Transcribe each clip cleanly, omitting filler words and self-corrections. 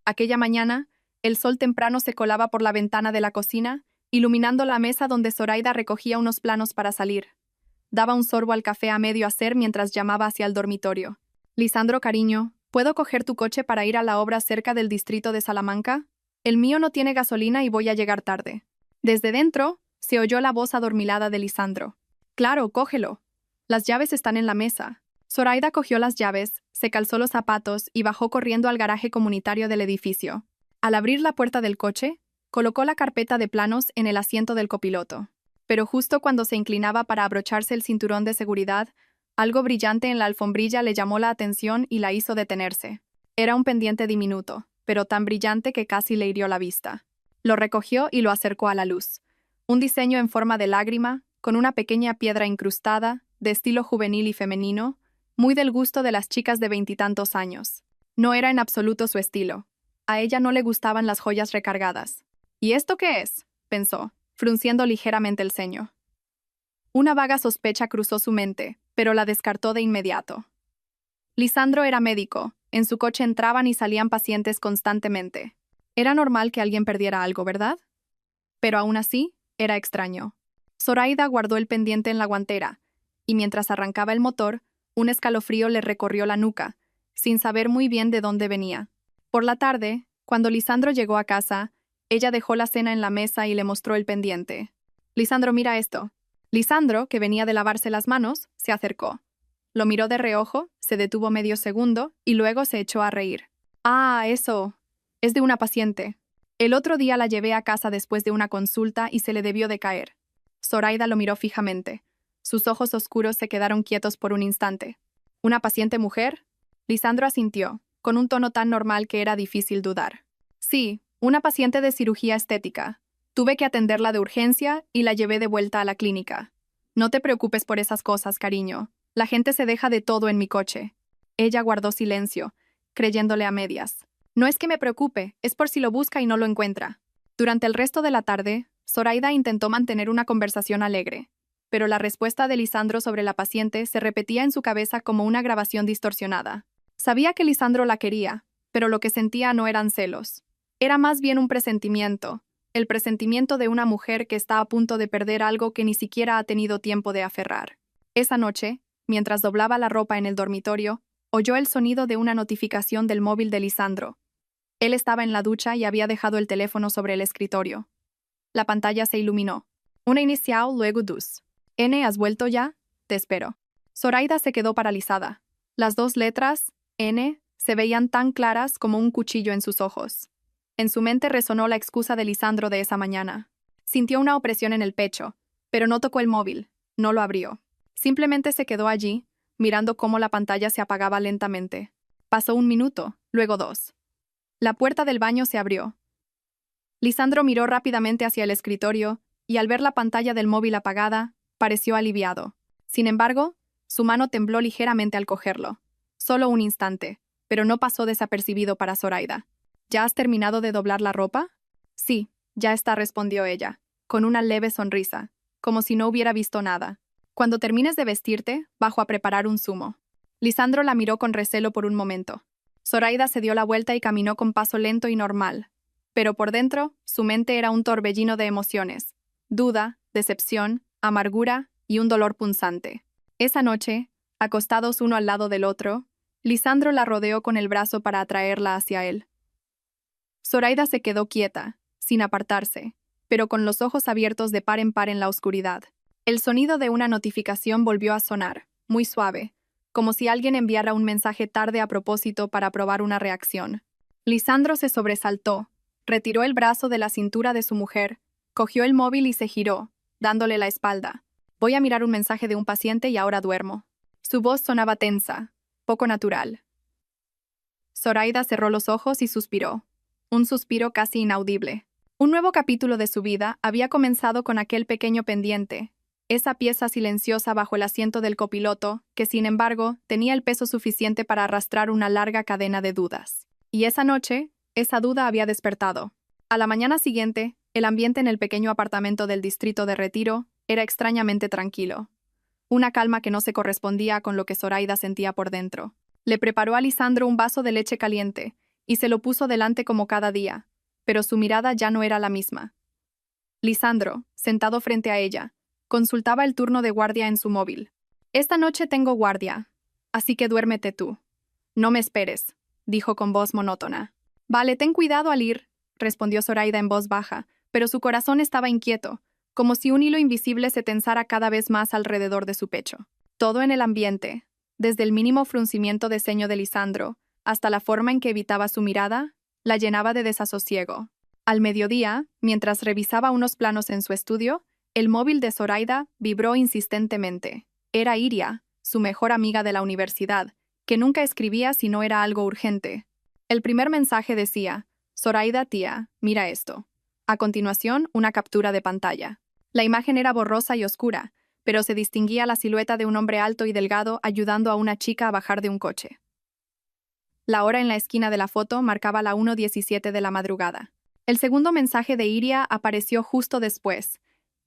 Aquella mañana, el sol temprano se colaba por la ventana de la cocina, iluminando la mesa donde Zoraida recogía unos planos para salir. Daba un sorbo al café a medio hacer mientras llamaba hacia el dormitorio. «Lisandro, cariño, ¿puedo coger tu coche para ir a la obra cerca del distrito de Salamanca? El mío no tiene gasolina y voy a llegar tarde». Desde dentro, se oyó la voz adormilada de Lisandro. «Claro, cógelo. Las llaves están en la mesa». Zoraida cogió las llaves, se calzó los zapatos y bajó corriendo al garaje comunitario del edificio. Al abrir la puerta del coche, colocó la carpeta de planos en el asiento del copiloto. Pero justo cuando se inclinaba para abrocharse el cinturón de seguridad, algo brillante en la alfombrilla le llamó la atención y la hizo detenerse. Era un pendiente diminuto, pero tan brillante que casi le hirió la vista. Lo recogió y lo acercó a la luz. Un diseño en forma de lágrima, con una pequeña piedra incrustada, de estilo juvenil y femenino, muy del gusto de las chicas de 20 años. No era en absoluto su estilo. A ella no le gustaban las joyas recargadas. «¿Y esto qué es?», pensó, frunciendo ligeramente el ceño. Una vaga sospecha cruzó su mente, pero la descartó de inmediato. Lisandro era médico, en su coche entraban y salían pacientes constantemente. Era normal que alguien perdiera algo, ¿verdad? Pero aún así, era extraño. Zoraida guardó el pendiente en la guantera, y mientras arrancaba el motor, un escalofrío le recorrió la nuca, sin saber muy bien de dónde venía. Por la tarde, cuando Lisandro llegó a casa, ella dejó la cena en la mesa y le mostró el pendiente. «Lisandro, mira esto». Lisandro, que venía de lavarse las manos, se acercó. Lo miró de reojo, se detuvo medio segundo y luego se echó a reír. «Ah, eso. Es de una paciente. El otro día la llevé a casa después de una consulta y se le debió de caer». Zoraida lo miró fijamente. Sus ojos oscuros se quedaron quietos por un instante. «¿Una paciente mujer?». Lisandro asintió, con un tono tan normal que era difícil dudar. «Sí, una paciente de cirugía estética. Tuve que atenderla de urgencia y la llevé de vuelta a la clínica. No te preocupes por esas cosas, cariño. La gente se deja de todo en mi coche». Ella guardó silencio, creyéndole a medias. «No es que me preocupe, es por si lo busca y no lo encuentra». Durante el resto de la tarde, Zoraida intentó mantener una conversación alegre, pero la respuesta de Lisandro sobre la paciente se repetía en su cabeza como una grabación distorsionada. Sabía que Lisandro la quería, pero lo que sentía no eran celos. Era más bien un presentimiento, el presentimiento de una mujer que está a punto de perder algo que ni siquiera ha tenido tiempo de aferrar. Esa noche, mientras doblaba la ropa en el dormitorio, oyó el sonido de una notificación del móvil de Lisandro. Él estaba en la ducha y había dejado el teléfono sobre el escritorio. La pantalla se iluminó. Una inicial, luego dos. «N, ¿has vuelto ya? Te espero». Zoraida se quedó paralizada. Las dos letras, N, se veían tan claras como un cuchillo en sus ojos. En su mente resonó la excusa de Lisandro de esa mañana. Sintió una opresión en el pecho, pero no tocó el móvil, no lo abrió. Simplemente se quedó allí, mirando cómo la pantalla se apagaba lentamente. Pasó un minuto, luego dos. La puerta del baño se abrió. Lisandro miró rápidamente hacia el escritorio y al ver la pantalla del móvil apagada, pareció aliviado. Sin embargo, su mano tembló ligeramente al cogerlo. Solo un instante, pero no pasó desapercibido para Zoraida. «¿Ya has terminado de doblar la ropa?». «Sí, ya está», respondió ella, con una leve sonrisa, como si no hubiera visto nada. «Cuando termines de vestirte, bajo a preparar un zumo». Lisandro la miró con recelo por un momento. Zoraida se dio la vuelta y caminó con paso lento y normal. Pero por dentro, su mente era un torbellino de emociones. Duda, decepción, amargura y un dolor punzante. Esa noche, acostados uno al lado del otro, Lisandro la rodeó con el brazo para atraerla hacia él. Zoraida se quedó quieta, sin apartarse, pero con los ojos abiertos de par en par en la oscuridad. El sonido de una notificación volvió a sonar, muy suave, como si alguien enviara un mensaje tarde a propósito para probar una reacción. Lisandro se sobresaltó, retiró el brazo de la cintura de su mujer, cogió el móvil y se giró, dándole la espalda. «Voy a mirar un mensaje de un paciente y ahora duermo». Su voz sonaba tensa, poco natural. Zoraida cerró los ojos y suspiró. Un suspiro casi inaudible. Un nuevo capítulo de su vida había comenzado con aquel pequeño pendiente, esa pieza silenciosa bajo el asiento del copiloto, que sin embargo tenía el peso suficiente para arrastrar una larga cadena de dudas. Y esa noche, esa duda había despertado. A la mañana siguiente, el ambiente en el pequeño apartamento del distrito de Retiro era extrañamente tranquilo. Una calma que no se correspondía con lo que Zoraida sentía por dentro. Le preparó a Lisandro un vaso de leche caliente, y se lo puso delante como cada día, pero su mirada ya no era la misma. Lisandro, sentado frente a ella, consultaba el turno de guardia en su móvil. «Esta noche tengo guardia, así que duérmete tú. No me esperes», dijo con voz monótona. «Vale, ten cuidado al ir», respondió Zoraida en voz baja, pero su corazón estaba inquieto, como si un hilo invisible se tensara cada vez más alrededor de su pecho. Todo en el ambiente, desde el mínimo fruncimiento de ceño de Lisandro hasta la forma en que evitaba su mirada, la llenaba de desasosiego. Al mediodía, mientras revisaba unos planos en su estudio, el móvil de Zoraida vibró insistentemente. Era Iria, su mejor amiga de la universidad, que nunca escribía si no era algo urgente. El primer mensaje decía: «Zoraida, tía, mira esto». A continuación, una captura de pantalla. La imagen era borrosa y oscura, pero se distinguía la silueta de un hombre alto y delgado ayudando a una chica a bajar de un coche. La hora en la esquina de la foto marcaba la 1:17 de la madrugada. El segundo mensaje de Iria apareció justo después.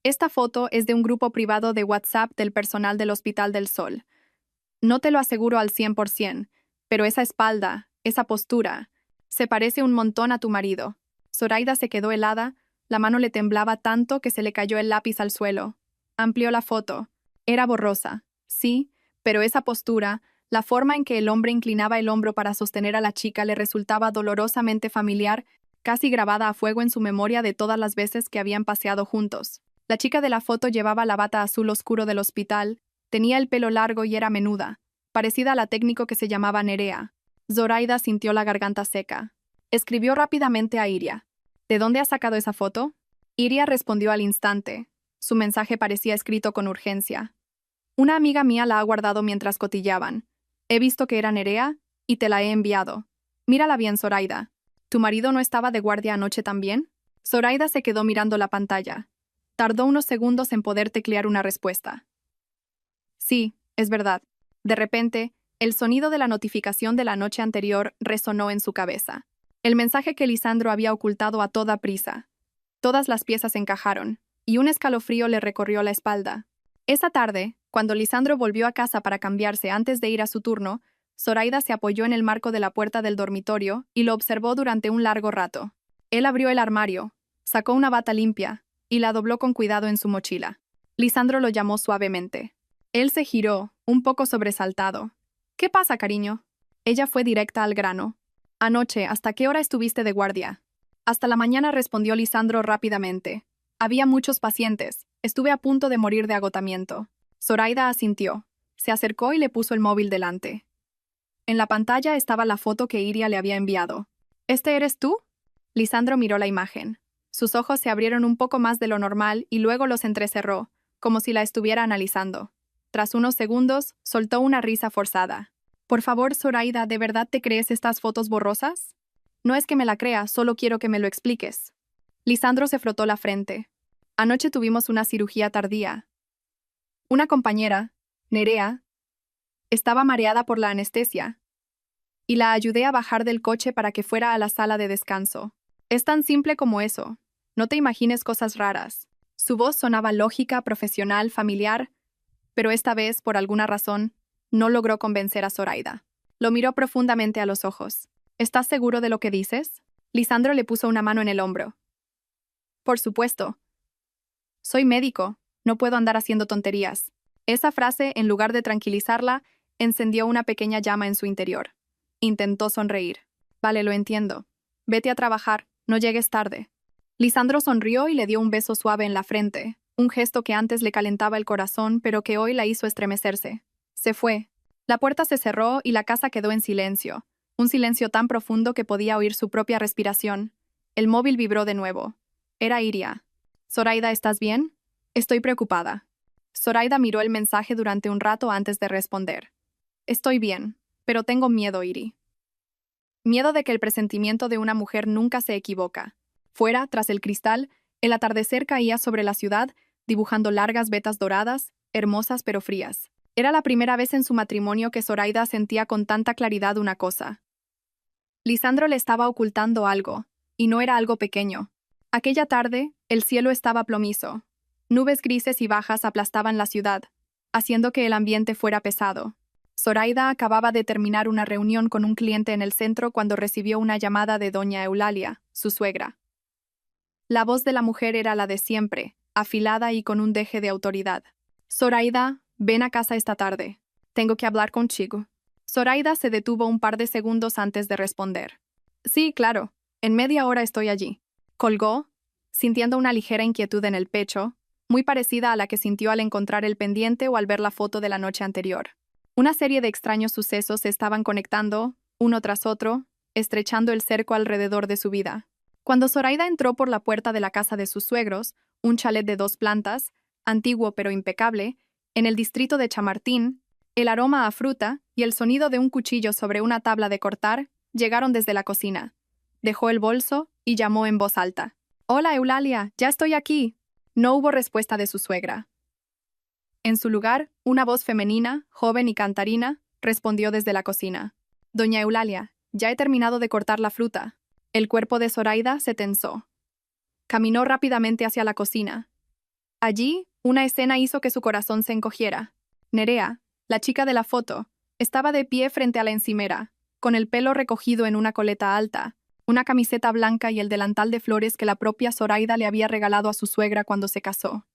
«Esta foto es de un grupo privado de WhatsApp del personal del Hospital del Sol. No te lo aseguro al 100%, pero esa espalda, esa postura, se parece un montón a tu marido». Zoraida se quedó helada, la mano le temblaba tanto que se le cayó el lápiz al suelo. Amplió la foto. Era borrosa, sí, pero esa postura, la forma en que el hombre inclinaba el hombro para sostener a la chica le resultaba dolorosamente familiar, casi grabada a fuego en su memoria de todas las veces que habían paseado juntos. La chica de la foto llevaba la bata azul oscuro del hospital, tenía el pelo largo y era menuda, parecida a la técnico que se llamaba Nerea. Zoraida sintió la garganta seca. Escribió rápidamente a Iria. «¿De dónde has sacado esa foto?» Iria respondió al instante. Su mensaje parecía escrito con urgencia. «Una amiga mía la ha guardado mientras cotillaban. He visto que era Nerea y te la he enviado. Mírala bien, Zoraida. ¿Tu marido no estaba de guardia anoche también?» Zoraida se quedó mirando la pantalla. Tardó unos segundos en poder teclear una respuesta. «Sí, es verdad». De repente, el sonido de la notificación de la noche anterior resonó en su cabeza. El mensaje que Lisandro había ocultado a toda prisa. Todas las piezas encajaron, y un escalofrío le recorrió la espalda. Esa tarde, cuando Lisandro volvió a casa para cambiarse antes de ir a su turno, Zoraida se apoyó en el marco de la puerta del dormitorio y lo observó durante un largo rato. Él abrió el armario, sacó una bata limpia y la dobló con cuidado en su mochila. Lisandro lo llamó suavemente. Él se giró, un poco sobresaltado. «¿Qué pasa, cariño?» Ella fue directa al grano. «Anoche, ¿hasta qué hora estuviste de guardia?» «Hasta la mañana», respondió Lisandro rápidamente. «Había muchos pacientes. Estuve a punto de morir de agotamiento». Zoraida asintió. Se acercó y le puso el móvil delante. En la pantalla estaba la foto que Iria le había enviado. «¿Este eres tú?» Lisandro miró la imagen. Sus ojos se abrieron un poco más de lo normal y luego los entrecerró, como si la estuviera analizando. Tras unos segundos, soltó una risa forzada. «Por favor, Zoraida, ¿de verdad te crees estas fotos borrosas?» «No es que me la crea, solo quiero que me lo expliques». Lisandro se frotó la frente. «Anoche tuvimos una cirugía tardía. Una compañera, Nerea, estaba mareada por la anestesia, y la ayudé a bajar del coche para que fuera a la sala de descanso. Es tan simple como eso. No te imagines cosas raras». Su voz sonaba lógica, profesional, familiar, pero esta vez, por alguna razón, no logró convencer a Zoraida. Lo miró profundamente a los ojos. «¿Estás seguro de lo que dices?» Lisandro le puso una mano en el hombro. «Por supuesto. Soy médico, no puedo andar haciendo tonterías». Esa frase, en lugar de tranquilizarla, encendió una pequeña llama en su interior. Intentó sonreír. «Vale, lo entiendo. Vete a trabajar, no llegues tarde». Lisandro sonrió y le dio un beso suave en la frente, un gesto que antes le calentaba el corazón, pero que hoy la hizo estremecerse. Se fue. La puerta se cerró y la casa quedó en silencio, un silencio tan profundo que podía oír su propia respiración. El móvil vibró de nuevo. Era Iria. «Zoraida, ¿estás bien?» «Estoy preocupada». Zoraida miró el mensaje durante un rato antes de responder. «Estoy bien, pero tengo miedo, Iri. Miedo de que el presentimiento de una mujer nunca se equivoca». Fuera, tras el cristal, el atardecer caía sobre la ciudad, dibujando largas vetas doradas, hermosas pero frías. Era la primera vez en su matrimonio que Zoraida sentía con tanta claridad una cosa. Lisandro le estaba ocultando algo, y no era algo pequeño. Aquella tarde, el cielo estaba plomizo. Nubes grises y bajas aplastaban la ciudad, haciendo que el ambiente fuera pesado. Zoraida acababa de terminar una reunión con un cliente en el centro cuando recibió una llamada de doña Eulalia, su suegra. La voz de la mujer era la de siempre, afilada y con un deje de autoridad. Zoraida, ven a casa esta tarde. Tengo que hablar contigo. Zoraida se detuvo un par de segundos antes de responder. Sí, claro. En media hora estoy allí. Colgó, sintiendo una ligera inquietud en el pecho, muy parecida a la que sintió al encontrar el pendiente o al ver la foto de la noche anterior. Una serie de extraños sucesos se estaban conectando, uno tras otro, estrechando el cerco alrededor de su vida. Cuando Zoraida entró por la puerta de la casa de sus suegros, un chalet de 2 plantas, antiguo pero impecable, en el distrito de Chamartín, el aroma a fruta y el sonido de un cuchillo sobre una tabla de cortar llegaron desde la cocina. Dejó el bolso y llamó en voz alta. «Hola, Eulalia, ya estoy aquí». No hubo respuesta de su suegra. En su lugar, una voz femenina, joven y cantarina, respondió desde la cocina. «Doña Eulalia, ya he terminado de cortar la fruta». El cuerpo de Zoraida se tensó. Caminó rápidamente hacia la cocina. Allí, una escena hizo que su corazón se encogiera. Nerea, la chica de la foto, estaba de pie frente a la encimera, con el pelo recogido en una coleta alta, una camiseta blanca y el delantal de flores que la propia Zoraida le había regalado a su suegra cuando se casó.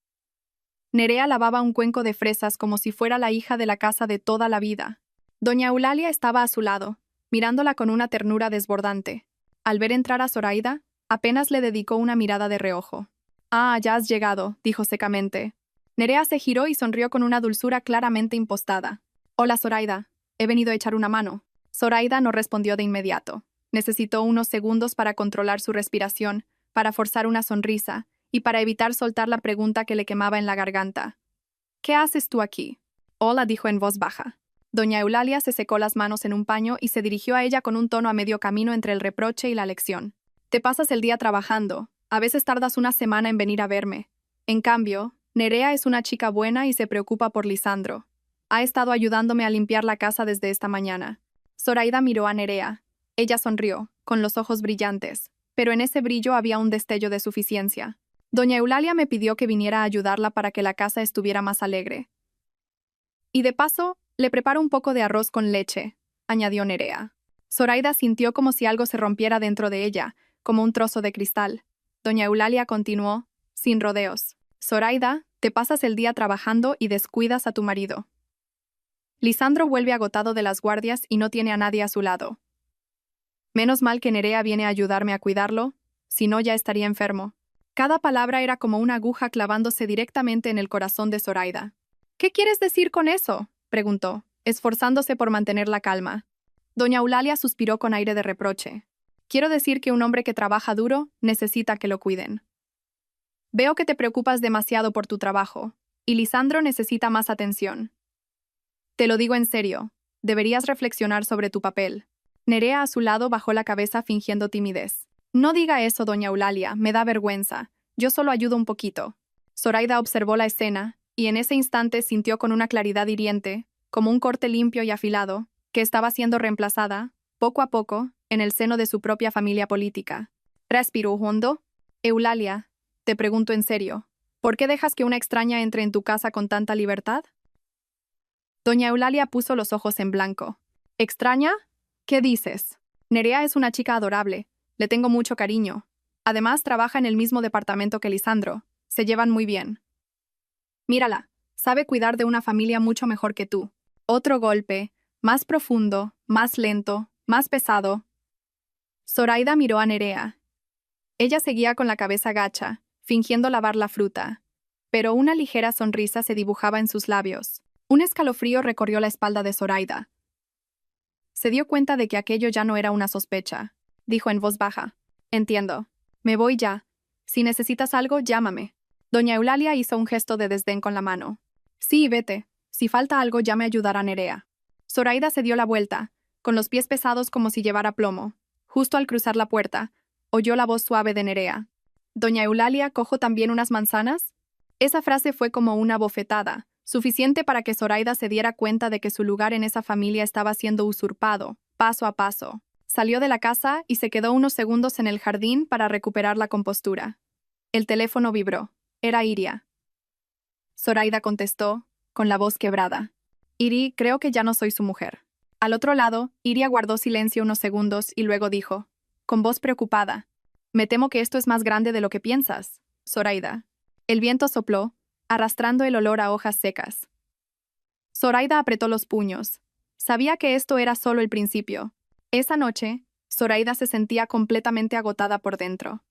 Nerea lavaba un cuenco de fresas como si fuera la hija de la casa de toda la vida. Doña Eulalia estaba a su lado, mirándola con una ternura desbordante. Al ver entrar a Zoraida, apenas le dedicó una mirada de reojo. «Ah, ya has llegado», dijo secamente. Nerea se giró y sonrió con una dulzura claramente impostada. «Hola, Zoraida. He venido a echar una mano». Zoraida no respondió de inmediato. Necesitó unos segundos para controlar su respiración, para forzar una sonrisa y para evitar soltar la pregunta que le quemaba en la garganta. «¿Qué haces tú aquí?» «Hola», dijo en voz baja. Doña Eulalia se secó las manos en un paño y se dirigió a ella con un tono a medio camino entre el reproche y la lección. «Te pasas el día trabajando. A veces tardas una semana en venir a verme. En cambio, Nerea es una chica buena y se preocupa por Lisandro. Ha estado ayudándome a limpiar la casa desde esta mañana». Zoraida miró a Nerea. Ella sonrió, con los ojos brillantes, pero en ese brillo había un destello de suficiencia. «Doña Eulalia me pidió que viniera a ayudarla para que la casa estuviera más alegre. Y de paso, le preparo un poco de arroz con leche», añadió Nerea. Zoraida sintió como si algo se rompiera dentro de ella, como un trozo de cristal. Doña Eulalia continuó, sin rodeos. «Zoraida, te pasas el día trabajando y descuidas a tu marido. Lisandro vuelve agotado de las guardias y no tiene a nadie a su lado. Menos mal que Nerea viene a ayudarme a cuidarlo, si no ya estaría enfermo». Cada palabra era como una aguja clavándose directamente en el corazón de Zoraida. «¿Qué quieres decir con eso?», preguntó, esforzándose por mantener la calma. Doña Eulalia suspiró con aire de reproche. «Quiero decir que un hombre que trabaja duro necesita que lo cuiden. Veo que te preocupas demasiado por tu trabajo, y Lisandro necesita más atención. Te lo digo en serio, deberías reflexionar sobre tu papel». Nerea a su lado bajó la cabeza fingiendo timidez. «No diga eso, doña Eulalia, me da vergüenza. Yo solo ayudo un poquito». Zoraida observó la escena, y en ese instante sintió con una claridad hiriente, como un corte limpio y afilado, que estaba siendo reemplazada, poco a poco, en el seno de su propia familia política. Respiró hondo. «Eulalia, te pregunto en serio, ¿por qué dejas que una extraña entre en tu casa con tanta libertad?» Doña Eulalia puso los ojos en blanco. «¿Extraña? ¿Qué dices?» «Nerea es una chica adorable. Le tengo mucho cariño. Además, trabaja en el mismo departamento que Lisandro. Se llevan muy bien. Mírala, sabe cuidar de una familia mucho mejor que tú». Otro golpe, más profundo, más lento, más pesado. Zoraida miró a Nerea. Ella seguía con la cabeza gacha, fingiendo lavar la fruta, pero una ligera sonrisa se dibujaba en sus labios. Un escalofrío recorrió la espalda de Zoraida. Se dio cuenta de que aquello ya no era una sospecha. Dijo en voz baja: «Entiendo. Me voy ya. Si necesitas algo, llámame». Doña Eulalia hizo un gesto de desdén con la mano. «Sí, vete. Si falta algo, ya me ayudará Nerea». Zoraida se dio la vuelta, con los pies pesados como si llevara plomo. Justo al cruzar la puerta, oyó la voz suave de Nerea. «Doña Eulalia, ¿cojo también unas manzanas?» Esa frase fue como una bofetada, suficiente para que Zoraida se diera cuenta de que su lugar en esa familia estaba siendo usurpado, paso a paso. Salió de la casa y se quedó unos segundos en el jardín para recuperar la compostura. El teléfono vibró. Era Iria. Zoraida contestó, con la voz quebrada. Iri, creo que ya no soy su mujer. Al otro lado, Iria guardó silencio unos segundos y luego dijo, con voz preocupada, me temo que esto es más grande de lo que piensas, Zoraida. El viento sopló, arrastrando el olor a hojas secas. Zoraida apretó los puños. Sabía que esto era solo el principio. Esa noche, Zoraida se sentía completamente agotada por dentro.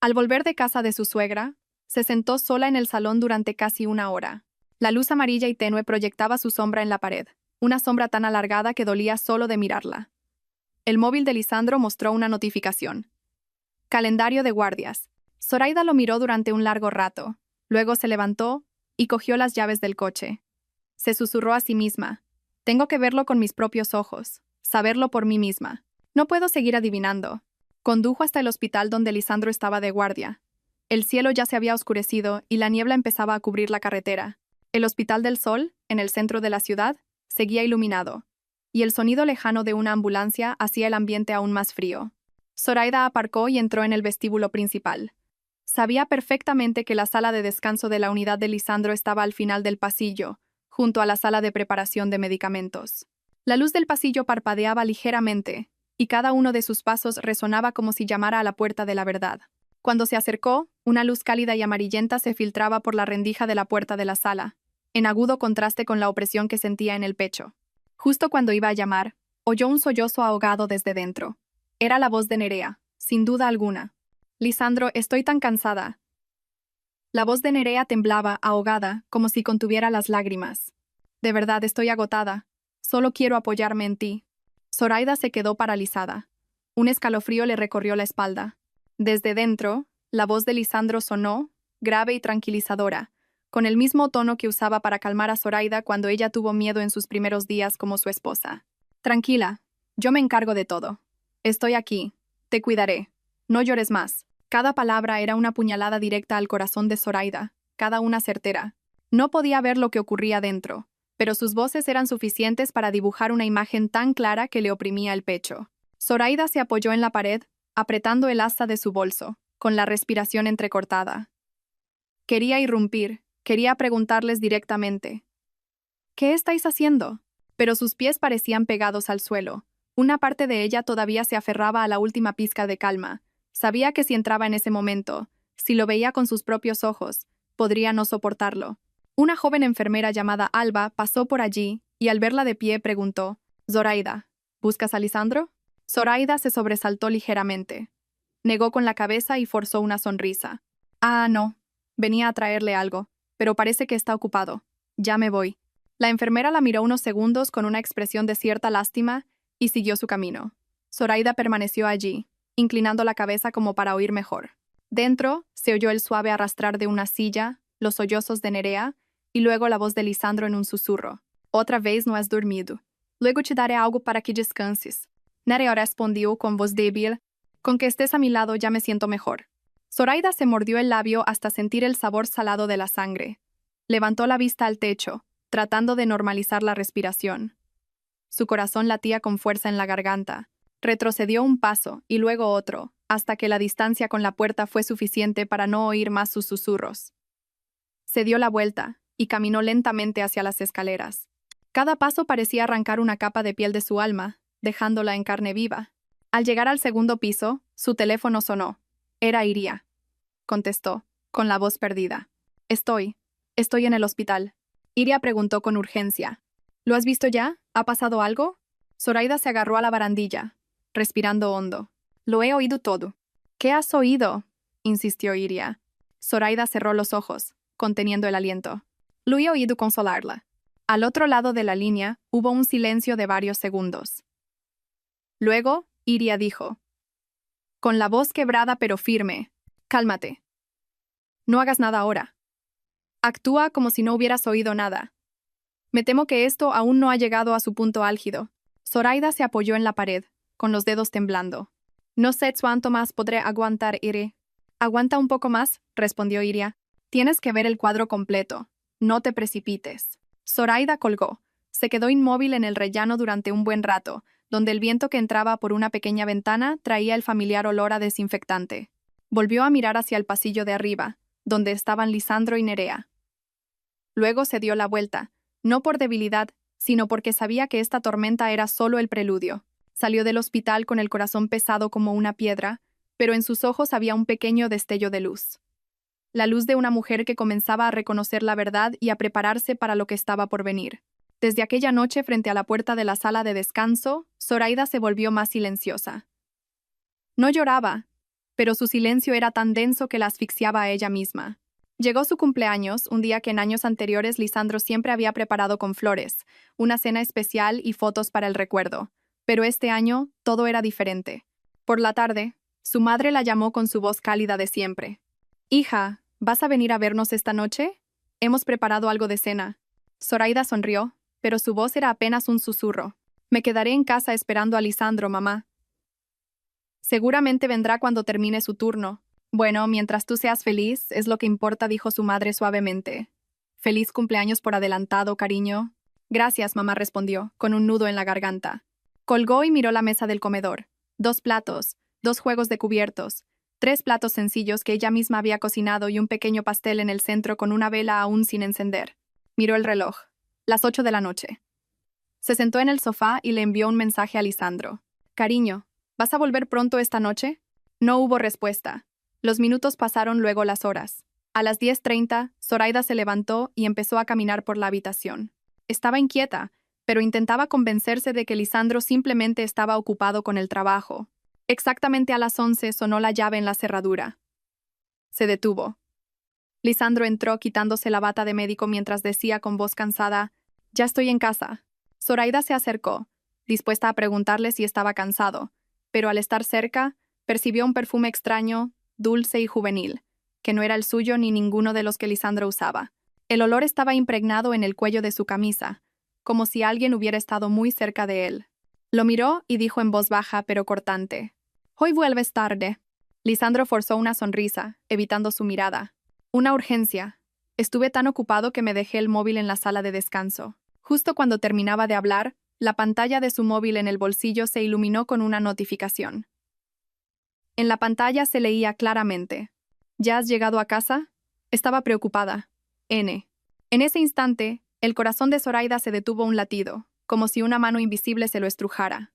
Al volver de casa de su suegra, se sentó sola en el salón durante casi una hora. La luz amarilla y tenue proyectaba su sombra en la pared, una sombra tan alargada que dolía solo de mirarla. El móvil de Lisandro mostró una notificación. Calendario de guardias. Zoraida lo miró durante un largo rato, luego se levantó y cogió las llaves del coche. Se susurró a sí misma. Tengo que verlo con mis propios ojos, saberlo por mí misma. No puedo seguir adivinando. Condujo hasta el hospital donde Lisandro estaba de guardia. El cielo ya se había oscurecido y la niebla empezaba a cubrir la carretera. El Hospital del Sol, en el centro de la ciudad, seguía iluminado, y el sonido lejano de una ambulancia hacía el ambiente aún más frío. Zoraida aparcó y entró en el vestíbulo principal. Sabía perfectamente que la sala de descanso de la unidad de Lisandro estaba al final del pasillo, junto a la sala de preparación de medicamentos. La luz del pasillo parpadeaba ligeramente, y cada uno de sus pasos resonaba como si llamara a la puerta de la verdad. Cuando se acercó, una luz cálida y amarillenta se filtraba por la rendija de la puerta de la sala, en agudo contraste con la opresión que sentía en el pecho. Justo cuando iba a llamar, oyó un sollozo ahogado desde dentro. Era la voz de Nerea, sin duda alguna. Lisandro, estoy tan cansada. La voz de Nerea temblaba, ahogada, como si contuviera las lágrimas. De verdad, estoy agotada. Solo quiero apoyarme en ti. Zoraida se quedó paralizada. Un escalofrío le recorrió la espalda. Desde dentro, la voz de Lisandro sonó, grave y tranquilizadora, con el mismo tono que usaba para calmar a Zoraida cuando ella tuvo miedo en sus primeros días como su esposa. Tranquila, yo me encargo de todo. Estoy aquí. Te cuidaré. No llores más. Cada palabra era una puñalada directa al corazón de Zoraida, cada una certera. No podía ver lo que ocurría dentro, pero sus voces eran suficientes para dibujar una imagen tan clara que le oprimía el pecho. Zoraida se apoyó en la pared, apretando el asa de su bolso, con la respiración entrecortada. Quería irrumpir, quería preguntarles directamente. ¿Qué estáis haciendo? Pero sus pies parecían pegados al suelo. Una parte de ella todavía se aferraba a la última pizca de calma. Sabía que si entraba en ese momento, si lo veía con sus propios ojos, podría no soportarlo. Una joven enfermera llamada Alba pasó por allí y al verla de pie preguntó, «Zoraida, ¿buscas a Lisandro?» Zoraida se sobresaltó ligeramente. Negó con la cabeza y forzó una sonrisa. «Ah, no. Venía a traerle algo, pero parece que está ocupado. Ya me voy». La enfermera la miró unos segundos con una expresión de cierta lástima y siguió su camino. Zoraida permaneció allí, inclinando la cabeza como para oír mejor. Dentro, se oyó el suave arrastrar de una silla, los sollozos de Nerea, y luego la voz de Lisandro en un susurro. «Otra vez no has dormido. Luego te daré algo para que descanses». Nerea respondió con voz débil, «Con que estés a mi lado ya me siento mejor». Zoraida se mordió el labio hasta sentir el sabor salado de la sangre. Levantó la vista al techo, tratando de normalizar la respiración. Su corazón latía con fuerza en la garganta. Retrocedió un paso y luego otro, hasta que la distancia con la puerta fue suficiente para no oír más sus susurros. Se dio la vuelta y caminó lentamente hacia las escaleras. Cada paso parecía arrancar una capa de piel de su alma, dejándola en carne viva. Al llegar al segundo piso, su teléfono sonó. Era Iria. Contestó, con la voz perdida. Estoy en el hospital. Iria preguntó con urgencia. ¿Lo has visto ya? ¿Ha pasado algo? Zoraida se agarró a la barandilla, respirando hondo. Lo he oído todo. ¿Qué has oído?, insistió Iria. Zoraida cerró los ojos, conteniendo el aliento. Lo he oído consolarla. Al otro lado de la línea hubo un silencio de varios segundos. Luego, Iria dijo, con la voz quebrada pero firme, «Cálmate. No hagas nada ahora. Actúa como si no hubieras oído nada. Me temo que esto aún no ha llegado a su punto álgido». Zoraida se apoyó en la pared, con los dedos temblando. «No sé cuánto más podré aguantar, Iria». «Aguanta un poco más», respondió Iria. «Tienes que ver el cuadro completo. No te precipites». Zoraida colgó. Se quedó inmóvil en el rellano durante un buen rato, donde el viento que entraba por una pequeña ventana traía el familiar olor a desinfectante. Volvió a mirar hacia el pasillo de arriba, donde estaban Lisandro y Nerea. Luego se dio la vuelta. no por debilidad, sino porque sabía que esta tormenta era solo el preludio. Salió del hospital con el corazón pesado como una piedra, pero en sus ojos había un pequeño destello de luz. La luz de una mujer que comenzaba a reconocer la verdad y a prepararse para lo que estaba por venir. Desde aquella noche, frente a la puerta de la sala de descanso, Zoraida se volvió más silenciosa. No lloraba, pero su silencio era tan denso que la asfixiaba a ella misma. Llegó su cumpleaños, un día que en años anteriores Lisandro siempre había preparado con flores, una cena especial y fotos para el recuerdo. Pero este año todo era diferente. Por la tarde, su madre la llamó con su voz cálida de siempre. «Hija, ¿vas a venir a vernos esta noche? Hemos preparado algo de cena». Zoraida sonrió, pero su voz era apenas un susurro. «Me quedaré en casa esperando a Lisandro, mamá. Seguramente vendrá cuando termine su turno». «Bueno, mientras tú seas feliz, es lo que importa», dijo su madre suavemente. «Feliz cumpleaños por adelantado, cariño». «Gracias», mamá respondió, con un nudo en la garganta. Colgó y miró la mesa del comedor. 2 platos, 2 juegos de cubiertos, 3 platos sencillos que ella misma había cocinado y un pequeño pastel en el centro con una vela aún sin encender. Miró el reloj. Las 8 de la noche. Se sentó en el sofá y le envió un mensaje a Lisandro. «Cariño, ¿vas a volver pronto esta noche?» No hubo respuesta. Los minutos pasaron, luego las horas. A las 10:30, Zoraida se levantó y empezó a caminar por la habitación. Estaba inquieta, pero intentaba convencerse de que Lisandro simplemente estaba ocupado con el trabajo. Exactamente a las 11 sonó la llave en la cerradura. Se detuvo. Lisandro entró quitándose la bata de médico mientras decía con voz cansada: «Ya estoy en casa». Zoraida se acercó, dispuesta a preguntarle si estaba cansado, pero al estar cerca, percibió un perfume extraño, dulce y juvenil, que no era el suyo ni ninguno de los que Lisandro usaba. El olor estaba impregnado en el cuello de su camisa, como si alguien hubiera estado muy cerca de él. Lo miró y dijo en voz baja pero cortante: «Hoy vuelves tarde». Lisandro forzó una sonrisa, evitando su mirada. «Una urgencia. Estuve tan ocupado que me dejé el móvil en la sala de descanso». Justo cuando terminaba de hablar, la pantalla de su móvil en el bolsillo se iluminó con una notificación. En la pantalla se leía claramente: «¿Ya has llegado a casa?» Estaba preocupada. N. En ese instante, el corazón de Zoraida se detuvo un latido, como si una mano invisible se lo estrujara.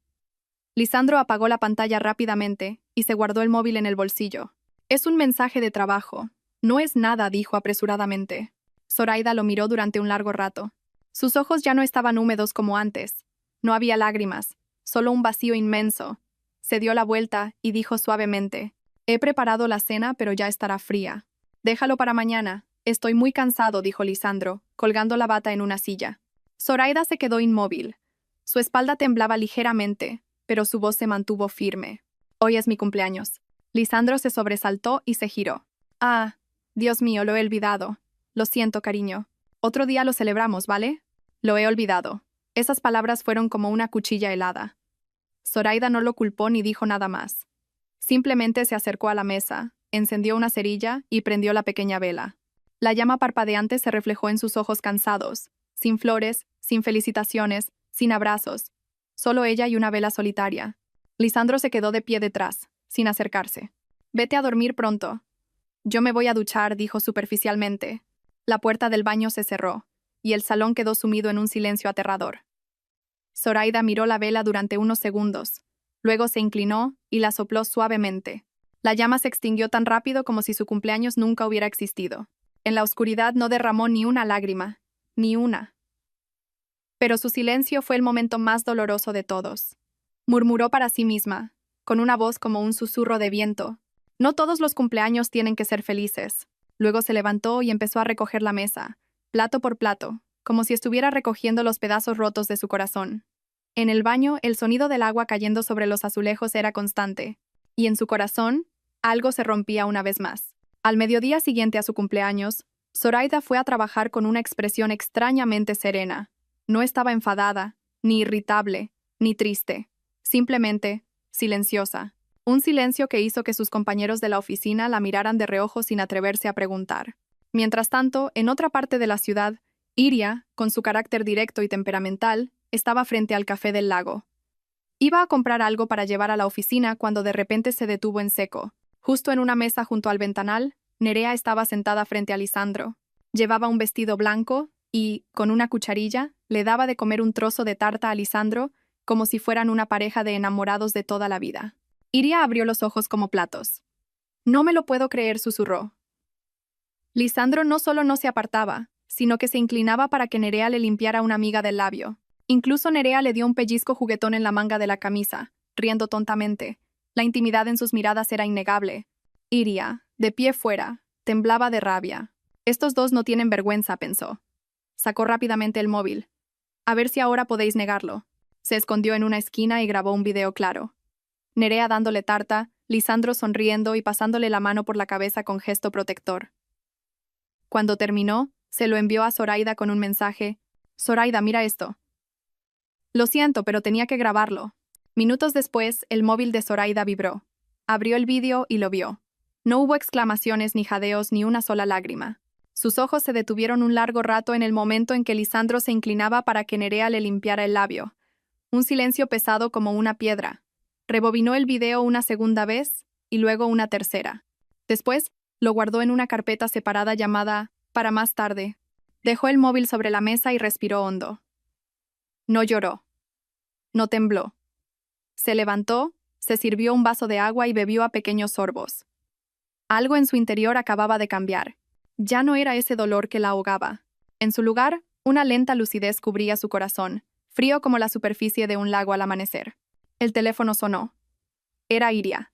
Lisandro apagó la pantalla rápidamente y se guardó el móvil en el bolsillo. «Es un mensaje de trabajo. No es nada», dijo apresuradamente. Zoraida lo miró durante un largo rato. Sus ojos ya no estaban húmedos como antes. No había lágrimas, solo un vacío inmenso. Se dio la vuelta y dijo suavemente: «He preparado la cena, pero ya estará fría». «Déjalo para mañana. Estoy muy cansado», dijo Lisandro, colgando la bata en una silla. Zoraida se quedó inmóvil. Su espalda temblaba ligeramente, pero su voz se mantuvo firme. «Hoy es mi cumpleaños». Lisandro se sobresaltó y se giró. «Ah, Dios mío, lo he olvidado. Lo siento, cariño. Otro día lo celebramos, ¿vale?» «Lo he olvidado». Esas palabras fueron como una cuchilla helada. Zoraida no lo culpó ni dijo nada más. Simplemente se acercó a la mesa, encendió una cerilla y prendió la pequeña vela. La llama parpadeante se reflejó en sus ojos cansados, sin flores, sin felicitaciones, sin abrazos. Solo ella y una vela solitaria. Lisandro se quedó de pie detrás, sin acercarse. «Vete a dormir pronto». «Yo me voy a duchar», dijo superficialmente. La puerta del baño se cerró, y el salón quedó sumido en un silencio aterrador. Zoraida miró la vela durante unos segundos. Luego se inclinó y la sopló suavemente. La llama se extinguió tan rápido como si su cumpleaños nunca hubiera existido. En la oscuridad no derramó ni una lágrima, ni una. Pero su silencio fue el momento más doloroso de todos. Murmuró para sí misma, con una voz como un susurro de viento: «No todos los cumpleaños tienen que ser felices». Luego se levantó y empezó a recoger la mesa, plato por plato, como si estuviera recogiendo los pedazos rotos de su corazón. En el baño, el sonido del agua cayendo sobre los azulejos era constante, y en su corazón, algo se rompía una vez más. Al mediodía siguiente a su cumpleaños, Zoraida fue a trabajar con una expresión extrañamente serena. No estaba enfadada, ni irritable, ni triste. Simplemente, silenciosa. Un silencio que hizo que sus compañeros de la oficina la miraran de reojo sin atreverse a preguntar. Mientras tanto, en otra parte de la ciudad, Iria, con su carácter directo y temperamental, estaba frente al café del lago. Iba a comprar algo para llevar a la oficina cuando de repente se detuvo en seco. Justo en una mesa junto al ventanal, Nerea estaba sentada frente a Lisandro. Llevaba un vestido blanco, y, con una cucharilla, le daba de comer un trozo de tarta a Lisandro como si fueran una pareja de enamorados de toda la vida. Iria abrió los ojos como platos. «No me lo puedo creer», susurró. Lisandro no solo no se apartaba, sino que se inclinaba para que Nerea le limpiara una miga del labio. Incluso Nerea le dio un pellizco juguetón en la manga de la camisa, riendo tontamente. La intimidad en sus miradas era innegable. Iria, de pie fuera, temblaba de rabia. Estos dos no tienen vergüenza, pensó. Sacó rápidamente el móvil. A ver si ahora podéis negarlo. Se escondió en una esquina y grabó un video claro. Nerea dándole tarta, Lisandro sonriendo y pasándole la mano por la cabeza con gesto protector. Cuando terminó, se lo envió a Zoraida con un mensaje. «Zoraida, mira esto». «Lo siento, pero tenía que grabarlo». Minutos después, el móvil de Zoraida vibró. Abrió el vídeo y lo vio. No hubo exclamaciones ni jadeos ni una sola lágrima. Sus ojos se detuvieron un largo rato en el momento en que Lisandro se inclinaba para que Nerea le limpiara el labio. Un silencio pesado como una piedra. Rebobinó el video una segunda vez y luego una tercera. Después, lo guardó en una carpeta separada llamada «Para más tarde». Dejó el móvil sobre la mesa y respiró hondo. No lloró. No tembló. Se levantó, se sirvió un vaso de agua y bebió a pequeños sorbos. Algo en su interior acababa de cambiar. Ya no era ese dolor que la ahogaba. En su lugar, una lenta lucidez cubría su corazón, frío como la superficie de un lago al amanecer. El teléfono sonó. Era Iria.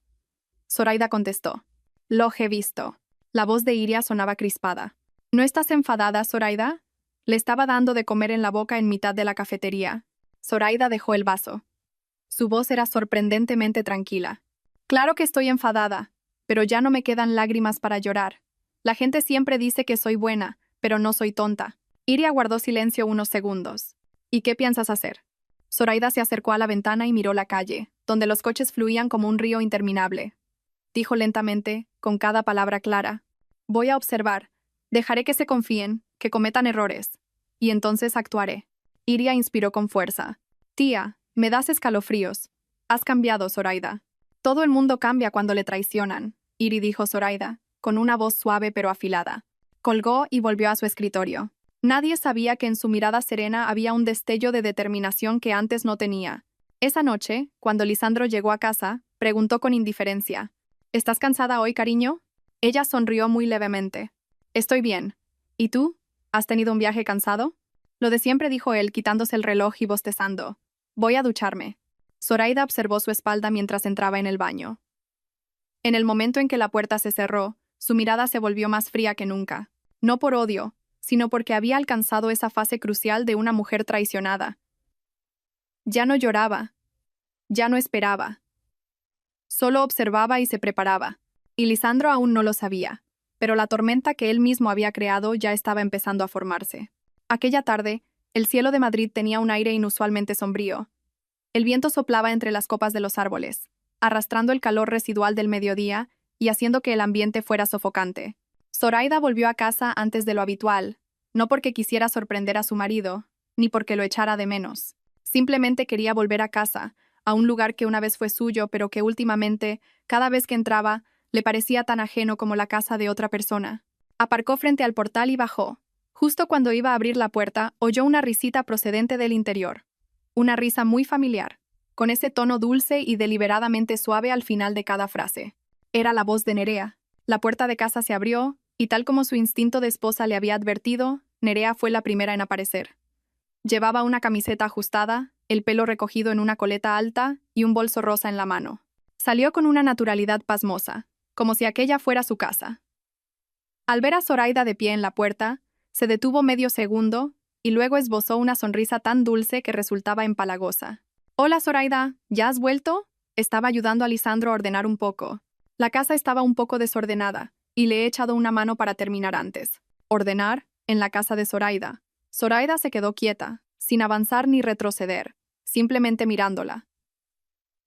Zoraida contestó. «Lo he visto». La voz de Iria sonaba crispada. «¿No estás enfadada, Zoraida?» Le estaba dando de comer en la boca en mitad de la cafetería. Zoraida dejó el vaso. Su voz era sorprendentemente tranquila. «Claro que estoy enfadada, pero ya no me quedan lágrimas para llorar. La gente siempre dice que soy buena, pero no soy tonta». Iria guardó silencio unos segundos. «¿Y qué piensas hacer?» Zoraida se acercó a la ventana y miró la calle, donde los coches fluían como un río interminable. Dijo lentamente, con cada palabra clara. «Voy a observar. Dejaré que se confíen, que cometan errores. Y entonces actuaré». Iria inspiró con fuerza. «Tía, me das escalofríos. Has cambiado, Zoraida». «Todo el mundo cambia cuando le traicionan», Iri dijo Zoraida, con una voz suave pero afilada. Colgó y volvió a su escritorio. Nadie sabía que en su mirada serena había un destello de determinación que antes no tenía. Esa noche, cuando Lisandro llegó a casa, preguntó con indiferencia. «¿Estás cansada hoy, cariño?» Ella sonrió muy levemente. «Estoy bien. ¿Y tú? ¿Has tenido un viaje cansado?» «Lo de siempre», dijo él, quitándose el reloj y bostezando. «Voy a ducharme». Zoraida observó su espalda mientras entraba en el baño. En el momento en que la puerta se cerró, su mirada se volvió más fría que nunca. No por odio, sino porque había alcanzado esa fase crucial de una mujer traicionada. Ya no lloraba. Ya no esperaba. Solo observaba y se preparaba. Y Lisandro aún no lo sabía. Pero la tormenta que él mismo había creado ya estaba empezando a formarse. Aquella tarde, el cielo de Madrid tenía un aire inusualmente sombrío. El viento soplaba entre las copas de los árboles, arrastrando el calor residual del mediodía y haciendo que el ambiente fuera sofocante. Zoraida volvió a casa antes de lo habitual, no porque quisiera sorprender a su marido, ni porque lo echara de menos. Simplemente quería volver a casa, a un lugar que una vez fue suyo, pero que últimamente, cada vez que entraba, le parecía tan ajeno como la casa de otra persona. Aparcó frente al portal y bajó. Justo cuando iba a abrir la puerta, oyó una risita procedente del interior. Una risa muy familiar, con ese tono dulce y deliberadamente suave al final de cada frase. Era la voz de Nerea. La puerta de casa se abrió, y tal como su instinto de esposa le había advertido, Nerea fue la primera en aparecer. Llevaba una camiseta ajustada, el pelo recogido en una coleta alta y un bolso rosa en la mano. Salió con una naturalidad pasmosa, como si aquella fuera su casa. Al ver a Zoraida de pie en la puerta, se detuvo medio segundo y luego esbozó una sonrisa tan dulce que resultaba empalagosa. «Hola, Zoraida, ¿ya has vuelto?» Estaba ayudando a Lisandro a ordenar un poco. La casa estaba un poco desordenada, y le he echado una mano para terminar antes. Ordenar, en la casa de Zoraida. Zoraida se quedó quieta, sin avanzar ni retroceder, simplemente mirándola.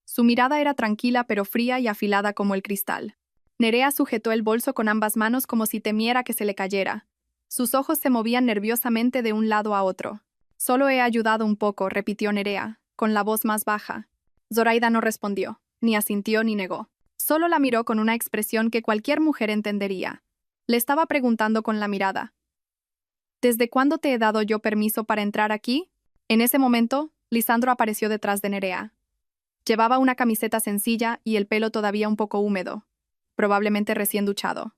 Su mirada era tranquila pero fría y afilada como el cristal. Nerea sujetó el bolso con ambas manos como si temiera que se le cayera. Sus ojos se movían nerviosamente de un lado a otro. «Solo he ayudado un poco», repitió Nerea, con la voz más baja. Zoraida no respondió, ni asintió ni negó. Solo la miró con una expresión que cualquier mujer entendería. Le estaba preguntando con la mirada. ¿Desde cuándo te he dado yo permiso para entrar aquí? En ese momento, Lisandro apareció detrás de Nerea. Llevaba una camiseta sencilla y el pelo todavía un poco húmedo, probablemente recién duchado.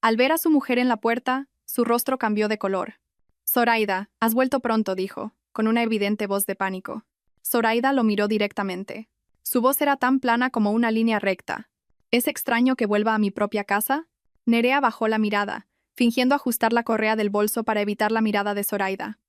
Al ver a su mujer en la puerta, su rostro cambió de color. Zoraida, has vuelto pronto, dijo, con una evidente voz de pánico. Zoraida lo miró directamente. Su voz era tan plana como una línea recta. ¿Es extraño que vuelva a mi propia casa? Nerea bajó la mirada, fingiendo ajustar la correa del bolso para evitar la mirada de Zoraida.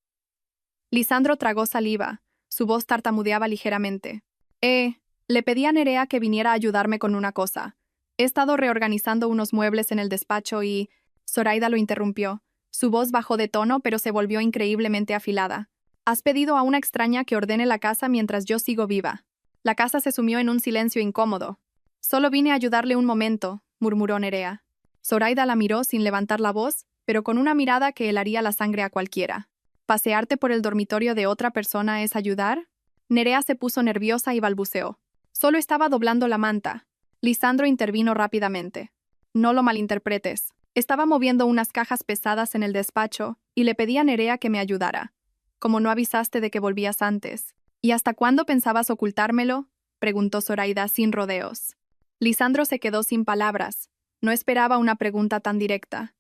Lisandro tragó saliva. Su voz tartamudeaba ligeramente. Le pedí a Nerea que viniera a ayudarme con una cosa. He estado reorganizando unos muebles en el despacho y... Zoraida lo interrumpió. Su voz bajó de tono, pero se volvió increíblemente afilada. Has pedido a una extraña que ordene la casa mientras yo sigo viva. La casa se sumió en un silencio incómodo. Solo vine a ayudarle un momento, murmuró Nerea. Zoraida la miró sin levantar la voz, pero con una mirada que helaría la sangre a cualquiera. ¿Pasearte por el dormitorio de otra persona es ayudar? Nerea se puso nerviosa y balbuceó. Solo estaba doblando la manta. Lisandro intervino rápidamente. No lo malinterpretes. Estaba moviendo unas cajas pesadas en el despacho y le pedí a Nerea que me ayudara. Como no avisaste de que volvías antes. ¿Y hasta cuándo pensabas ocultármelo? Preguntó Zoraida sin rodeos. Lisandro se quedó sin palabras. No esperaba una pregunta tan directa.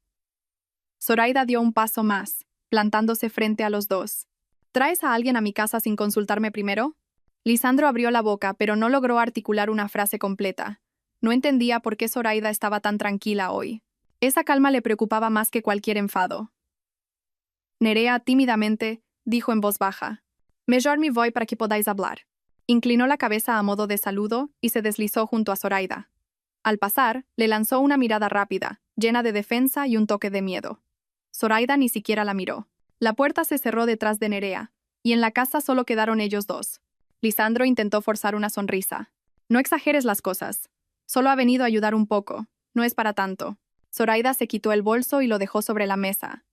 Zoraida dio un paso más, plantándose frente a los dos. ¿Traes a alguien a mi casa sin consultarme primero? Lisandro abrió la boca, pero no logró articular una frase completa. No entendía por qué Zoraida estaba tan tranquila hoy. Esa calma le preocupaba más que cualquier enfado. Nerea, tímidamente, dijo en voz baja. Mejor me voy para que podáis hablar. Inclinó la cabeza a modo de saludo y se deslizó junto a Zoraida. Al pasar, le lanzó una mirada rápida, llena de defensa y un toque de miedo. Zoraida ni siquiera la miró. La puerta se cerró detrás de Nerea, y en la casa solo quedaron ellos dos. Lisandro intentó forzar una sonrisa. No exageres las cosas. Solo ha venido a ayudar un poco. No es para tanto. Zoraida se quitó el bolso y lo dejó sobre la mesa.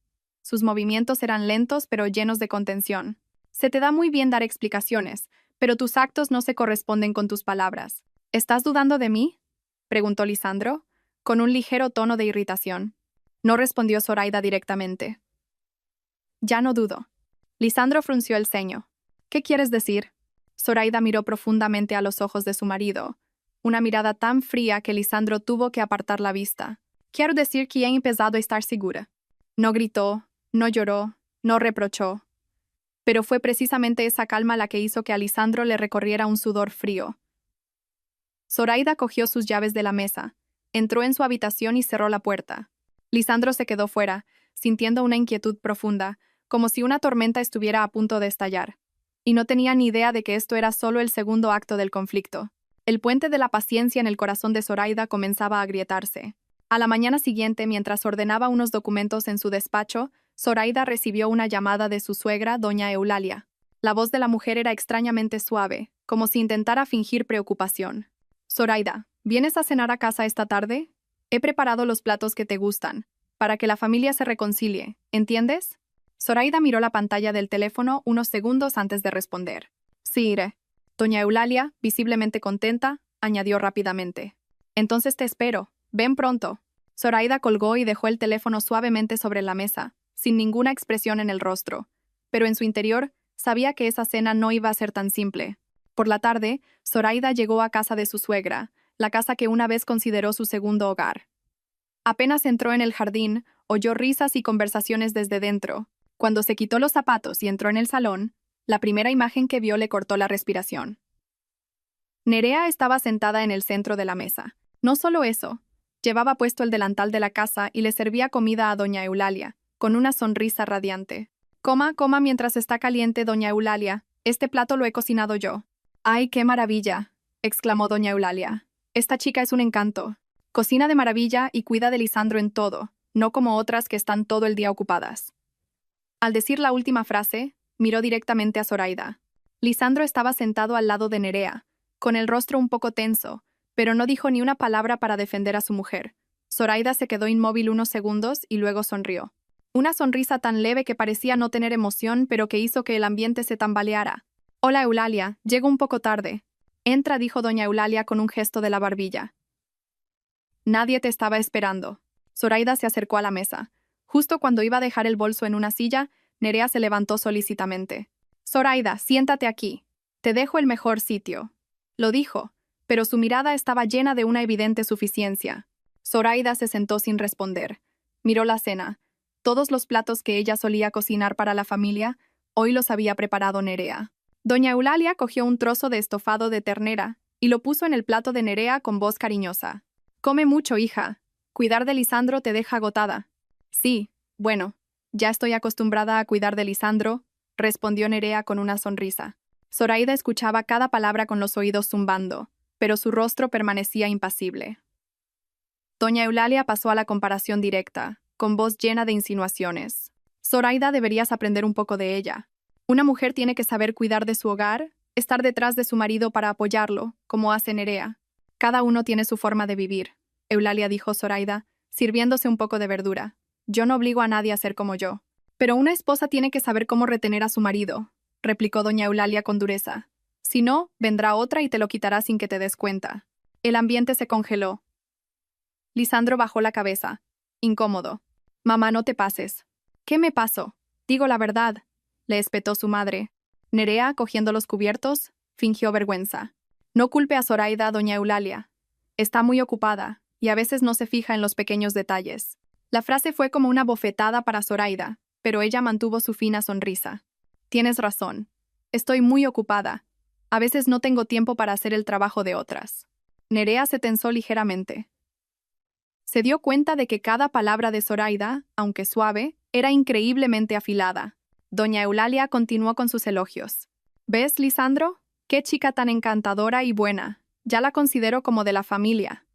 Sus movimientos eran lentos pero llenos de contención. Se te da muy bien dar explicaciones, pero tus actos no se corresponden con tus palabras. ¿Estás dudando de mí?, preguntó Lisandro, con un ligero tono de irritación. No respondió Zoraida directamente. Ya no dudo. Lisandro frunció el ceño. ¿Qué quieres decir? Zoraida miró profundamente a los ojos de su marido, una mirada tan fría que Lisandro tuvo que apartar la vista. Quiero decir que he empezado a estar segura. No gritó, no lloró, no reprochó. Pero fue precisamente esa calma la que hizo que a Lisandro le recorriera un sudor frío. Zoraida cogió sus llaves de la mesa, entró en su habitación y cerró la puerta. Lisandro se quedó fuera, sintiendo una inquietud profunda, como si una tormenta estuviera a punto de estallar. Y no tenía ni idea de que esto era solo el segundo acto del conflicto. El puente de la paciencia en el corazón de Zoraida comenzaba a agrietarse. A la mañana siguiente, mientras ordenaba unos documentos en su despacho, Zoraida recibió una llamada de su suegra, doña Eulalia. La voz de la mujer era extrañamente suave, como si intentara fingir preocupación. Zoraida, ¿vienes a cenar a casa esta tarde? He preparado los platos que te gustan, para que la familia se reconcilie, ¿entiendes? Zoraida miró la pantalla del teléfono unos segundos antes de responder. Sí, iré. Doña Eulalia, visiblemente contenta, añadió rápidamente. Entonces te espero. Ven pronto. Zoraida colgó y dejó el teléfono suavemente sobre la mesa, sin ninguna expresión en el rostro. Pero en su interior, sabía que esa cena no iba a ser tan simple. Por la tarde, Zoraida llegó a casa de su suegra, la casa que una vez consideró su segundo hogar. Apenas entró en el jardín, oyó risas y conversaciones desde dentro. Cuando se quitó los zapatos y entró en el salón, la primera imagen que vio le cortó la respiración. Nerea estaba sentada en el centro de la mesa. No solo eso, llevaba puesto el delantal de la casa y le servía comida a doña Eulalia, con una sonrisa radiante. Coma, coma mientras está caliente, doña Eulalia. Este plato lo he cocinado yo. ¡Ay, qué maravilla!, exclamó doña Eulalia. Esta chica es un encanto. Cocina de maravilla y cuida de Lisandro en todo, no como otras que están todo el día ocupadas. Al decir la última frase, miró directamente a Zoraida. Lisandro estaba sentado al lado de Nerea, con el rostro un poco tenso, pero no dijo ni una palabra para defender a su mujer. Zoraida se quedó inmóvil unos segundos y luego sonrió. Una sonrisa tan leve que parecía no tener emoción, pero que hizo que el ambiente se tambaleara. «Hola, Eulalia, llego un poco tarde». «Entra», dijo doña Eulalia con un gesto de la barbilla. «Nadie te estaba esperando». Zoraida se acercó a la mesa. Justo cuando iba a dejar el bolso en una silla, Nerea se levantó solicitamente. Zoraida, siéntate aquí. Te dejo el mejor sitio. Lo dijo, pero su mirada estaba llena de una evidente suficiencia. Zoraida se sentó sin responder. Miró la cena. Todos los platos que ella solía cocinar para la familia, hoy los había preparado Nerea. Doña Eulalia cogió un trozo de estofado de ternera y lo puso en el plato de Nerea con voz cariñosa. Come mucho, hija. Cuidar de Lisandro te deja agotada. Sí, bueno, ya estoy acostumbrada a cuidar de Lisandro, respondió Nerea con una sonrisa. Zoraida escuchaba cada palabra con los oídos zumbando, pero su rostro permanecía impasible. Doña Eulalia pasó a la comparación directa, con voz llena de insinuaciones. Zoraida, deberías aprender un poco de ella. Una mujer tiene que saber cuidar de su hogar, estar detrás de su marido para apoyarlo, como hace Nerea. Cada uno tiene su forma de vivir, Eulalia dijo Zoraida, sirviéndose un poco de verdura. Yo no obligo a nadie a ser como yo. Pero una esposa tiene que saber cómo retener a su marido, replicó doña Eulalia con dureza. Si no, vendrá otra y te lo quitará sin que te des cuenta. El ambiente se congeló. Lisandro bajó la cabeza, incómodo. Mamá, no te pases. ¿Qué me paso? Digo la verdad, le espetó su madre. Nerea, cogiendo los cubiertos, fingió vergüenza. No culpe a Zoraida, doña Eulalia. Está muy ocupada, y a veces no se fija en los pequeños detalles. La frase fue como una bofetada para Zoraida, pero ella mantuvo su fina sonrisa. Tienes razón. Estoy muy ocupada. A veces no tengo tiempo para hacer el trabajo de otras. Nerea se tensó ligeramente. Se dio cuenta de que cada palabra de Zoraida, aunque suave, era increíblemente afilada. Doña Eulalia continuó con sus elogios. ¿Ves, Lisandro? Qué chica tan encantadora y buena. Ya la considero como de la familia.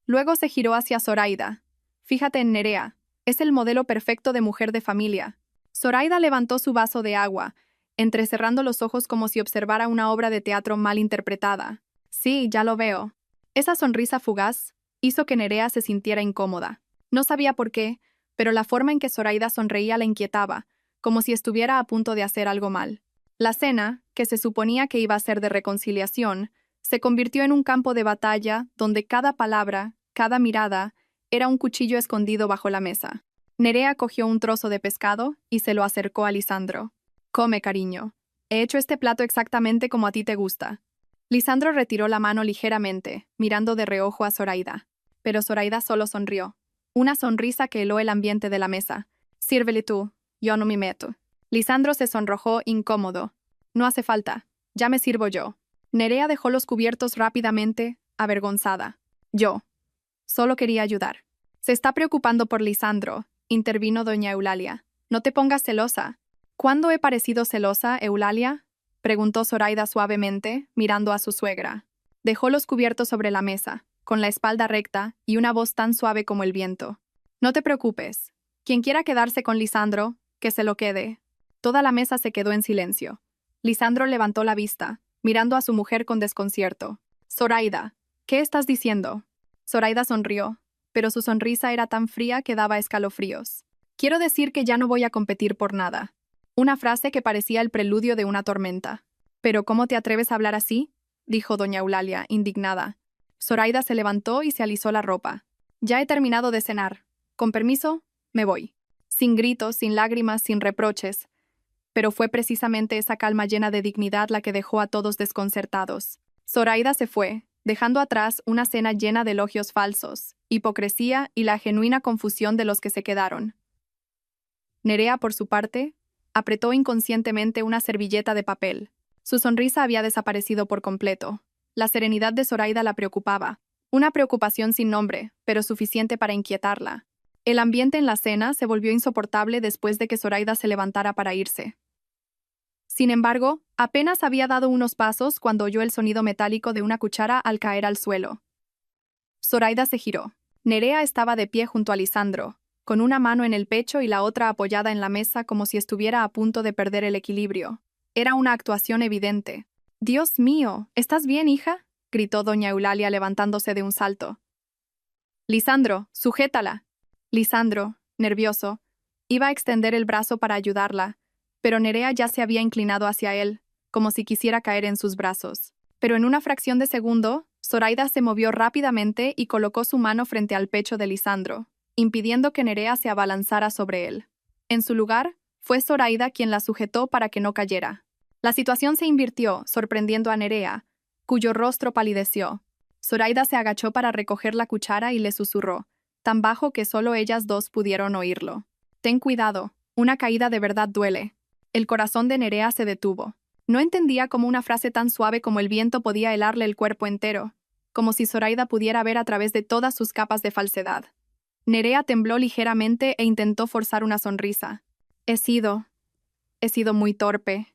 Luego se giró hacia Zoraida. Fíjate en Nerea. Es el modelo perfecto de mujer de familia. Zoraida levantó su vaso de agua, entrecerrando los ojos como si observara una obra de teatro mal interpretada. Sí, ya lo veo. Esa sonrisa fugaz hizo que Nerea se sintiera incómoda. No sabía por qué, pero la forma en que Zoraida sonreía la inquietaba, como si estuviera a punto de hacer algo mal. La cena, que se suponía que iba a ser de reconciliación, se convirtió en un campo de batalla donde cada palabra, cada mirada, era un cuchillo escondido bajo la mesa. Nerea cogió un trozo de pescado y se lo acercó a Lisandro. Come, cariño. He hecho este plato exactamente como a ti te gusta. Lisandro retiró la mano ligeramente, mirando de reojo a Zoraida. Pero Zoraida solo sonrió. Una sonrisa que heló el ambiente de la mesa. Sírvele tú, yo no me meto. Lisandro se sonrojó incómodo. No hace falta, ya me sirvo yo. Nerea dejó los cubiertos rápidamente, avergonzada. Yo. Solo quería ayudar. Se está preocupando por Lisandro, intervino doña Eulalia. No te pongas celosa. ¿Cuándo he parecido celosa, Eulalia? Preguntó Zoraida suavemente, mirando a su suegra. Dejó los cubiertos sobre la mesa, con la espalda recta y una voz tan suave como el viento. No te preocupes. Quien quiera quedarse con Lisandro, que se lo quede. Toda la mesa se quedó en silencio. Lisandro levantó la vista, mirando a su mujer con desconcierto. Zoraida, ¿qué estás diciendo? Zoraida sonrió, pero su sonrisa era tan fría que daba escalofríos. Quiero decir que ya no voy a competir por nada. Una frase que parecía el preludio de una tormenta. ¿Pero cómo te atreves a hablar así? Dijo doña Eulalia, indignada. Zoraida se levantó y se alisó la ropa. Ya he terminado de cenar. Con permiso, me voy. Sin gritos, sin lágrimas, sin reproches. Pero fue precisamente esa calma llena de dignidad la que dejó a todos desconcertados. Zoraida se fue, dejando atrás una cena llena de elogios falsos, hipocresía y la genuina confusión de los que se quedaron. Nerea, por su parte, apretó inconscientemente una servilleta de papel. Su sonrisa había desaparecido por completo. La serenidad de Zoraida la preocupaba. Una preocupación sin nombre, pero suficiente para inquietarla. El ambiente en la cena se volvió insoportable después de que Zoraida se levantara para irse. Sin embargo, apenas había dado unos pasos cuando oyó el sonido metálico de una cuchara al caer al suelo. Zoraida se giró. Nerea estaba de pie junto a Lisandro, con una mano en el pecho y la otra apoyada en la mesa como si estuviera a punto de perder el equilibrio. Era una actuación evidente. «Dios mío, ¿estás bien, hija?», gritó doña Eulalia levantándose de un salto. «Lisandro, sujétala». Lisandro, nervioso, iba a extender el brazo para ayudarla, pero Nerea ya se había inclinado hacia él, como si quisiera caer en sus brazos. Pero en una fracción de segundo, Zoraida se movió rápidamente y colocó su mano frente al pecho de Lisandro. impidiendo que Nerea se abalanzara sobre él. En su lugar, fue Zoraida quien la sujetó para que no cayera. La situación se invirtió, sorprendiendo a Nerea, cuyo rostro palideció. Zoraida se agachó para recoger la cuchara y le susurró, tan bajo que solo ellas dos pudieron oírlo. «Ten cuidado, una caída de verdad duele». El corazón de Nerea se detuvo. No entendía cómo una frase tan suave como el viento podía helarle el cuerpo entero, como si Zoraida pudiera ver a través de todas sus capas de falsedad. Nerea tembló ligeramente e intentó forzar una sonrisa. He sido muy torpe.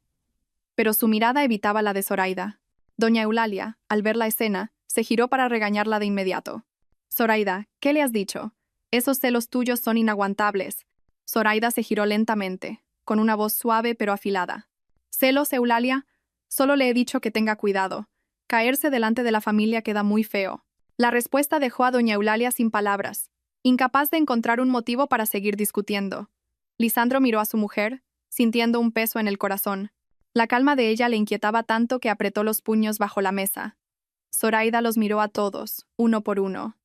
Pero su mirada evitaba la de Zoraida. Doña Eulalia, al ver la escena, se giró para regañarla de inmediato. «Zoraida, ¿qué le has dicho? Esos celos tuyos son inaguantables». Zoraida se giró lentamente, con una voz suave pero afilada. «¿Celos, Eulalia? Solo le he dicho que tenga cuidado. Caerse delante de la familia queda muy feo». La respuesta dejó a doña Eulalia sin palabras, incapaz de encontrar un motivo para seguir discutiendo. Lisandro miró a su mujer, sintiendo un peso en el corazón. La calma de ella le inquietaba tanto que apretó los puños bajo la mesa. Zoraida los miró a todos, uno por uno.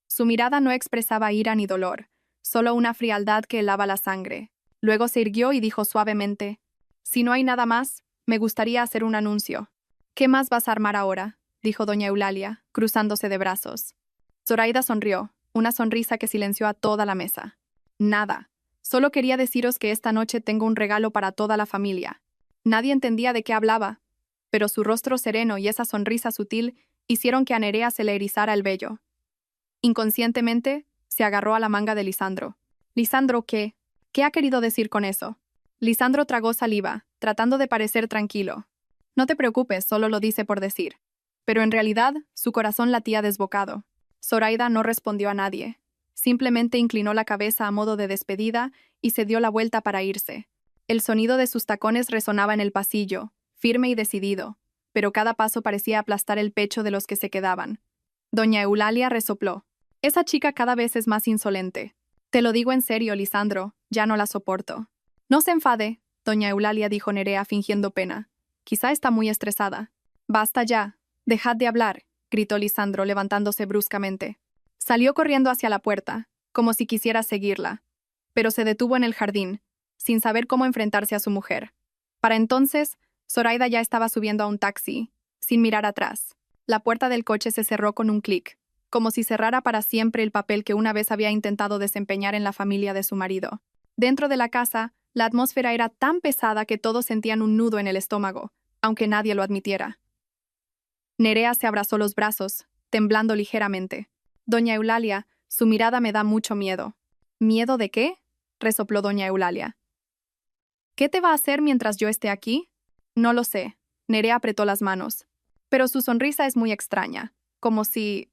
Su mirada no expresaba ira ni dolor, solo una frialdad que helaba la sangre. Luego se irguió y dijo suavemente, «Si no hay nada más, me gustaría hacer un anuncio». «¿Qué más vas a armar ahora?», dijo doña Eulalia, cruzándose de brazos. Zoraida sonrió, una sonrisa que silenció a toda la mesa. «Nada. Solo quería deciros que esta noche tengo un regalo para toda la familia». Nadie entendía de qué hablaba, pero su rostro sereno y esa sonrisa sutil hicieron que a Nerea se le erizara el vello. Inconscientemente, se agarró a la manga de Lisandro. «¿Lisandro qué? ¿Qué ha querido decir con eso?» Lisandro tragó saliva, tratando de parecer tranquilo. «No te preocupes, solo lo dice por decir». Pero en realidad, su corazón latía desbocado. Zoraida no respondió a nadie. Simplemente inclinó la cabeza a modo de despedida y se dio la vuelta para irse. El sonido de sus tacones resonaba en el pasillo, firme y decidido, pero cada paso parecía aplastar el pecho de los que se quedaban. Doña Eulalia resopló. «Esa chica cada vez es más insolente. Te lo digo en serio, Lisandro, ya no la soporto». «No se enfade», doña Eulalia dijo Nerea fingiendo pena. «Quizá está muy estresada». «Basta ya, dejad de hablar», gritó Lisandro levantándose bruscamente. Salió corriendo hacia la puerta, como si quisiera seguirla, pero se detuvo en el jardín, sin saber cómo enfrentarse a su mujer. Para entonces, Zoraida ya estaba subiendo a un taxi, sin mirar atrás. La puerta del coche se cerró con un clic, como si cerrara para siempre el papel que una vez había intentado desempeñar en la familia de su marido. Dentro de la casa, la atmósfera era tan pesada que todos sentían un nudo en el estómago, aunque nadie lo admitiera. Nerea se abrazó los brazos, temblando ligeramente. «Doña Eulalia, su mirada me da mucho miedo». «¿Miedo de qué?», resopló doña Eulalia. «¿Qué te va a hacer mientras yo esté aquí?» «No lo sé». Nerea apretó las manos. Pero su sonrisa es muy extraña, como si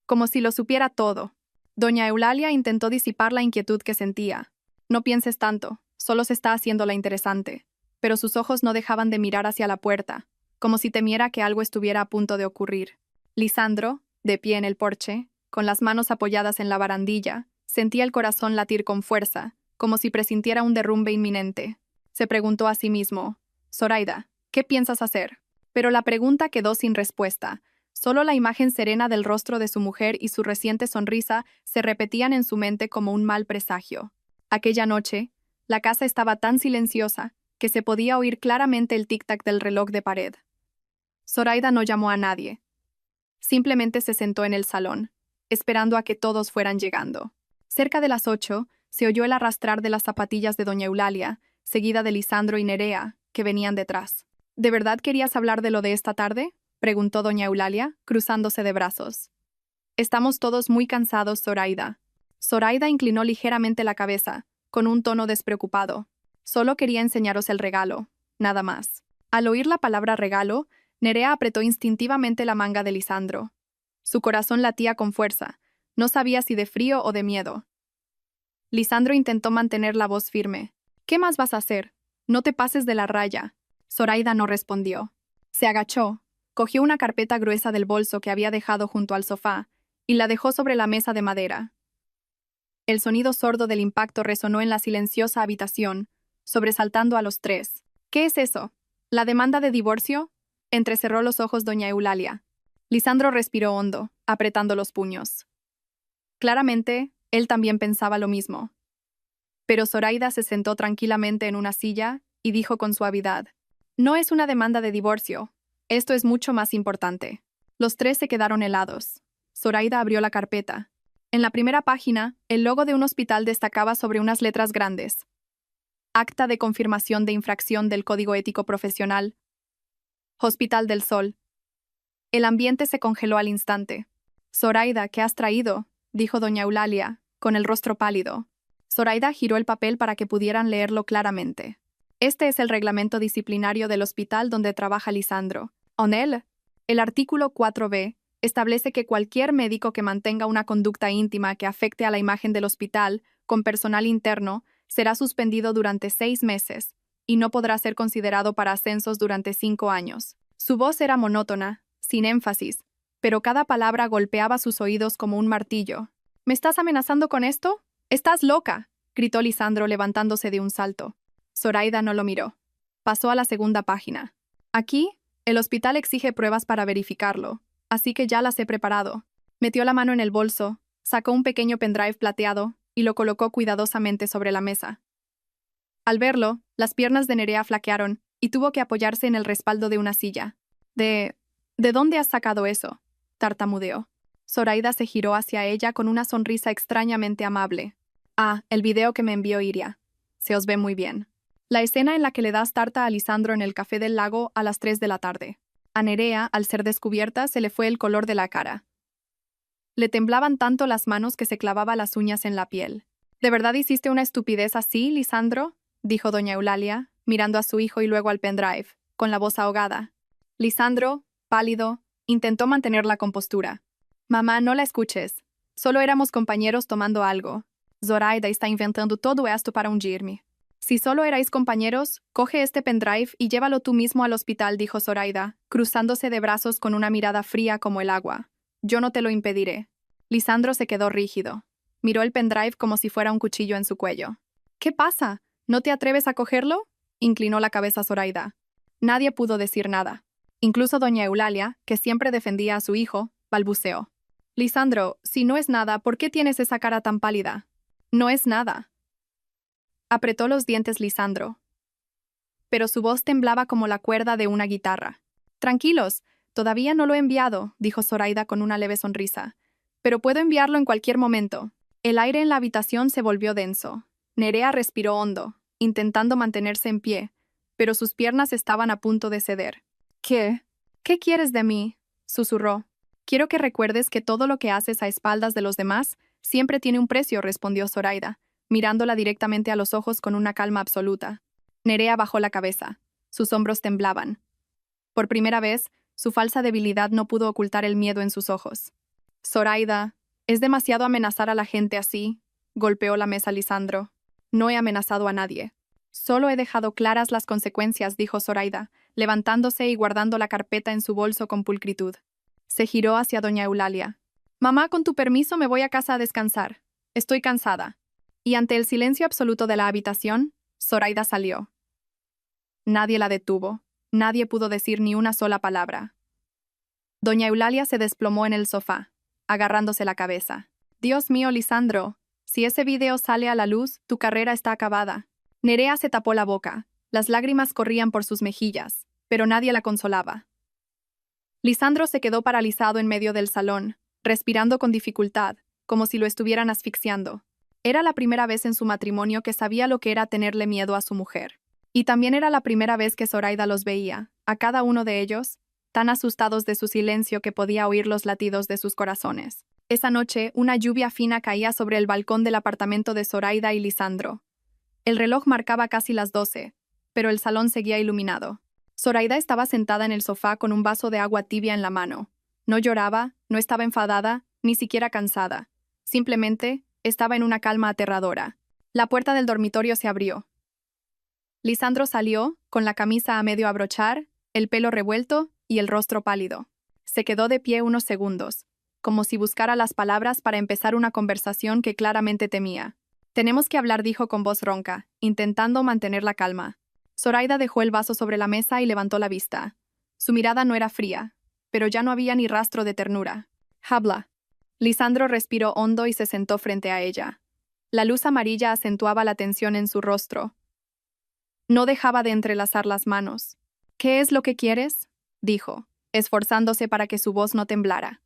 lo supiera todo. Doña Eulalia intentó disipar la inquietud que sentía. «No pienses tanto, solo se está haciendo la interesante». Pero sus ojos no dejaban de mirar hacia la puerta, como si temiera que algo estuviera a punto de ocurrir. Lisandro, de pie en el porche, con las manos apoyadas en la barandilla, sentía el corazón latir con fuerza, como si presintiera un derrumbe inminente. Se preguntó a sí mismo, «Zoraida, ¿qué piensas hacer?». Pero la pregunta quedó sin respuesta. Solo la imagen serena del rostro de su mujer y su reciente sonrisa se repetían en su mente como un mal presagio. Aquella noche, la casa estaba tan silenciosa que se podía oír claramente el tic-tac del reloj de pared. Zoraida no llamó a nadie. Simplemente se sentó en el salón, esperando a que todos fueran llegando. Cerca de las 8, se oyó el arrastrar de las zapatillas de doña Eulalia, seguida de Lisandro y Nerea, que venían detrás. «¿De verdad querías hablar de lo de esta tarde?», preguntó doña Eulalia, cruzándose de brazos. «Estamos todos muy cansados, Zoraida». Zoraida inclinó ligeramente la cabeza, con un tono despreocupado. «Solo quería enseñaros el regalo, nada más». Al oír la palabra regalo, Nerea apretó instintivamente la manga de Lisandro. Su corazón latía con fuerza, no sabía si de frío o de miedo. Lisandro intentó mantener la voz firme. «¿Qué más vas a hacer? No te pases de la raya». Zoraida no respondió. Se agachó, cogió una carpeta gruesa del bolso que había dejado junto al sofá y la dejó sobre la mesa de madera. El sonido sordo del impacto resonó en la silenciosa habitación, sobresaltando a los tres. «¿Qué es eso? ¿La demanda de divorcio?», entrecerró los ojos doña Eulalia. Lisandro respiró hondo, apretando los puños. Claramente, Él también pensaba lo mismo. Pero Zoraida se sentó tranquilamente en una silla y dijo con suavidad: «No es una demanda de divorcio. Esto es mucho más importante». Los tres se quedaron helados. Zoraida abrió la carpeta. En la primera página, el logo de un hospital destacaba sobre unas letras grandes. Acta de confirmación de infracción del Código Ético Profesional. Hospital del Sol. El ambiente se congeló al instante. «Zoraida, ¿qué has traído?», dijo doña Eulalia, con el rostro pálido. Zoraida giró el papel para que pudieran leerlo claramente. «Este es el reglamento disciplinario del hospital donde trabaja Lisandro. En él, el artículo 4b establece que cualquier médico que mantenga una conducta íntima que afecte a la imagen del hospital con personal interno será suspendido durante 6 meses y no podrá ser considerado para ascensos durante 5 años». Su voz era monótona, sin énfasis, pero cada palabra golpeaba sus oídos como un martillo. «¿Me estás amenazando con esto? ¡Estás loca!», gritó Lisandro levantándose de un salto. Zoraida no lo miró. Pasó a la segunda página. «Aquí, el hospital exige pruebas para verificarlo, así que ya las he preparado». Metió la mano en el bolso, sacó un pequeño pendrive plateado y lo colocó cuidadosamente sobre la mesa. Al verlo, las piernas de Nerea flaquearon y tuvo que apoyarse en el respaldo de una silla. ¿De dónde has sacado eso?», tartamudeó. Zoraida se giró hacia ella con una sonrisa extrañamente amable. «Ah, el video que me envió Iria. Se os ve muy bien». La escena en la que le das tarta a Lisandro en el Café del Lago a las 3 de la tarde. A Nerea, al ser descubierta, se le fue el color de la cara. Le temblaban tanto las manos que se clavaba las uñas en la piel. «¿De verdad hiciste una estupidez así, Lisandro?», dijo doña Eulalia, mirando a su hijo y luego al pendrive, con la voz ahogada. Lisandro, pálido, intentó mantener la compostura. «Mamá, no la escuches. Solo éramos compañeros tomando algo. Zoraida está inventando todo esto para hundirme». «Si solo erais compañeros, coge este pendrive y llévalo tú mismo al hospital», dijo Zoraida, cruzándose de brazos con una mirada fría como el agua. «Yo no te lo impediré». Lisandro se quedó rígido. Miró el pendrive como si fuera un cuchillo en su cuello. «¿Qué pasa? ¿No te atreves a cogerlo?», inclinó la cabeza Zoraida. Nadie pudo decir nada. Incluso doña Eulalia, que siempre defendía a su hijo, balbuceó. «Lisandro, si no es nada, ¿por qué tienes esa cara tan pálida?». «No es nada». Apretó los dientes Lisandro. Pero su voz temblaba como la cuerda de una guitarra. «Tranquilos, todavía no lo he enviado», dijo Zoraida con una leve sonrisa. «Pero puedo enviarlo en cualquier momento». El aire en la habitación se volvió denso. Nerea respiró hondo, intentando mantenerse en pie, pero sus piernas estaban a punto de ceder. «¿Qué? ¿Qué quieres de mí?», susurró. «Quiero que recuerdes que todo lo que haces a espaldas de los demás siempre tiene un precio», respondió Zoraida, mirándola directamente a los ojos con una calma absoluta. Nerea bajó la cabeza. Sus hombros temblaban. Por primera vez, su falsa debilidad no pudo ocultar el miedo en sus ojos. «Zoraida, es demasiado amenazar a la gente así», golpeó la mesa Lisandro. «No he amenazado a nadie. Solo he dejado claras las consecuencias», dijo Zoraida, levantándose y guardando la carpeta en su bolso con pulcritud. Se giró hacia doña Eulalia. «Mamá, con tu permiso me voy a casa a descansar. Estoy cansada». Y ante el silencio absoluto de la habitación, Zoraida salió. Nadie la detuvo. Nadie pudo decir ni una sola palabra. Doña Eulalia se desplomó en el sofá, agarrándose la cabeza. «Dios mío, Lisandro, si ese video sale a la luz, tu carrera está acabada». Nerea se tapó la boca. Las lágrimas corrían por sus mejillas, pero nadie la consolaba. Lisandro se quedó paralizado en medio del salón, respirando con dificultad, como si lo estuvieran asfixiando. Era la primera vez en su matrimonio que sabía lo que era tenerle miedo a su mujer. Y también era la primera vez que Zoraida los veía, a cada uno de ellos, tan asustados de su silencio que podía oír los latidos de sus corazones. Esa noche, una lluvia fina caía sobre el balcón del apartamento de Zoraida y Lisandro. El reloj marcaba casi las 12, pero el salón seguía iluminado. Zoraida estaba sentada en el sofá con un vaso de agua tibia en la mano. No lloraba, no estaba enfadada, ni siquiera cansada. Simplemente, estaba en una calma aterradora. La puerta del dormitorio se abrió. Lisandro salió, con la camisa a medio abrochar, el pelo revuelto y el rostro pálido. Se quedó de pie unos segundos, como si buscara las palabras para empezar una conversación que claramente temía. «Tenemos que hablar», dijo con voz ronca, intentando mantener la calma. Zoraida dejó el vaso sobre la mesa y levantó la vista. Su mirada no era fría, pero ya no había ni rastro de ternura. «Habla». Lisandro respiró hondo y se sentó frente a ella. La luz amarilla acentuaba la tensión en su rostro. No dejaba de entrelazar las manos. ¿Qué es lo que quieres?, dijo, esforzándose para que su voz no temblara.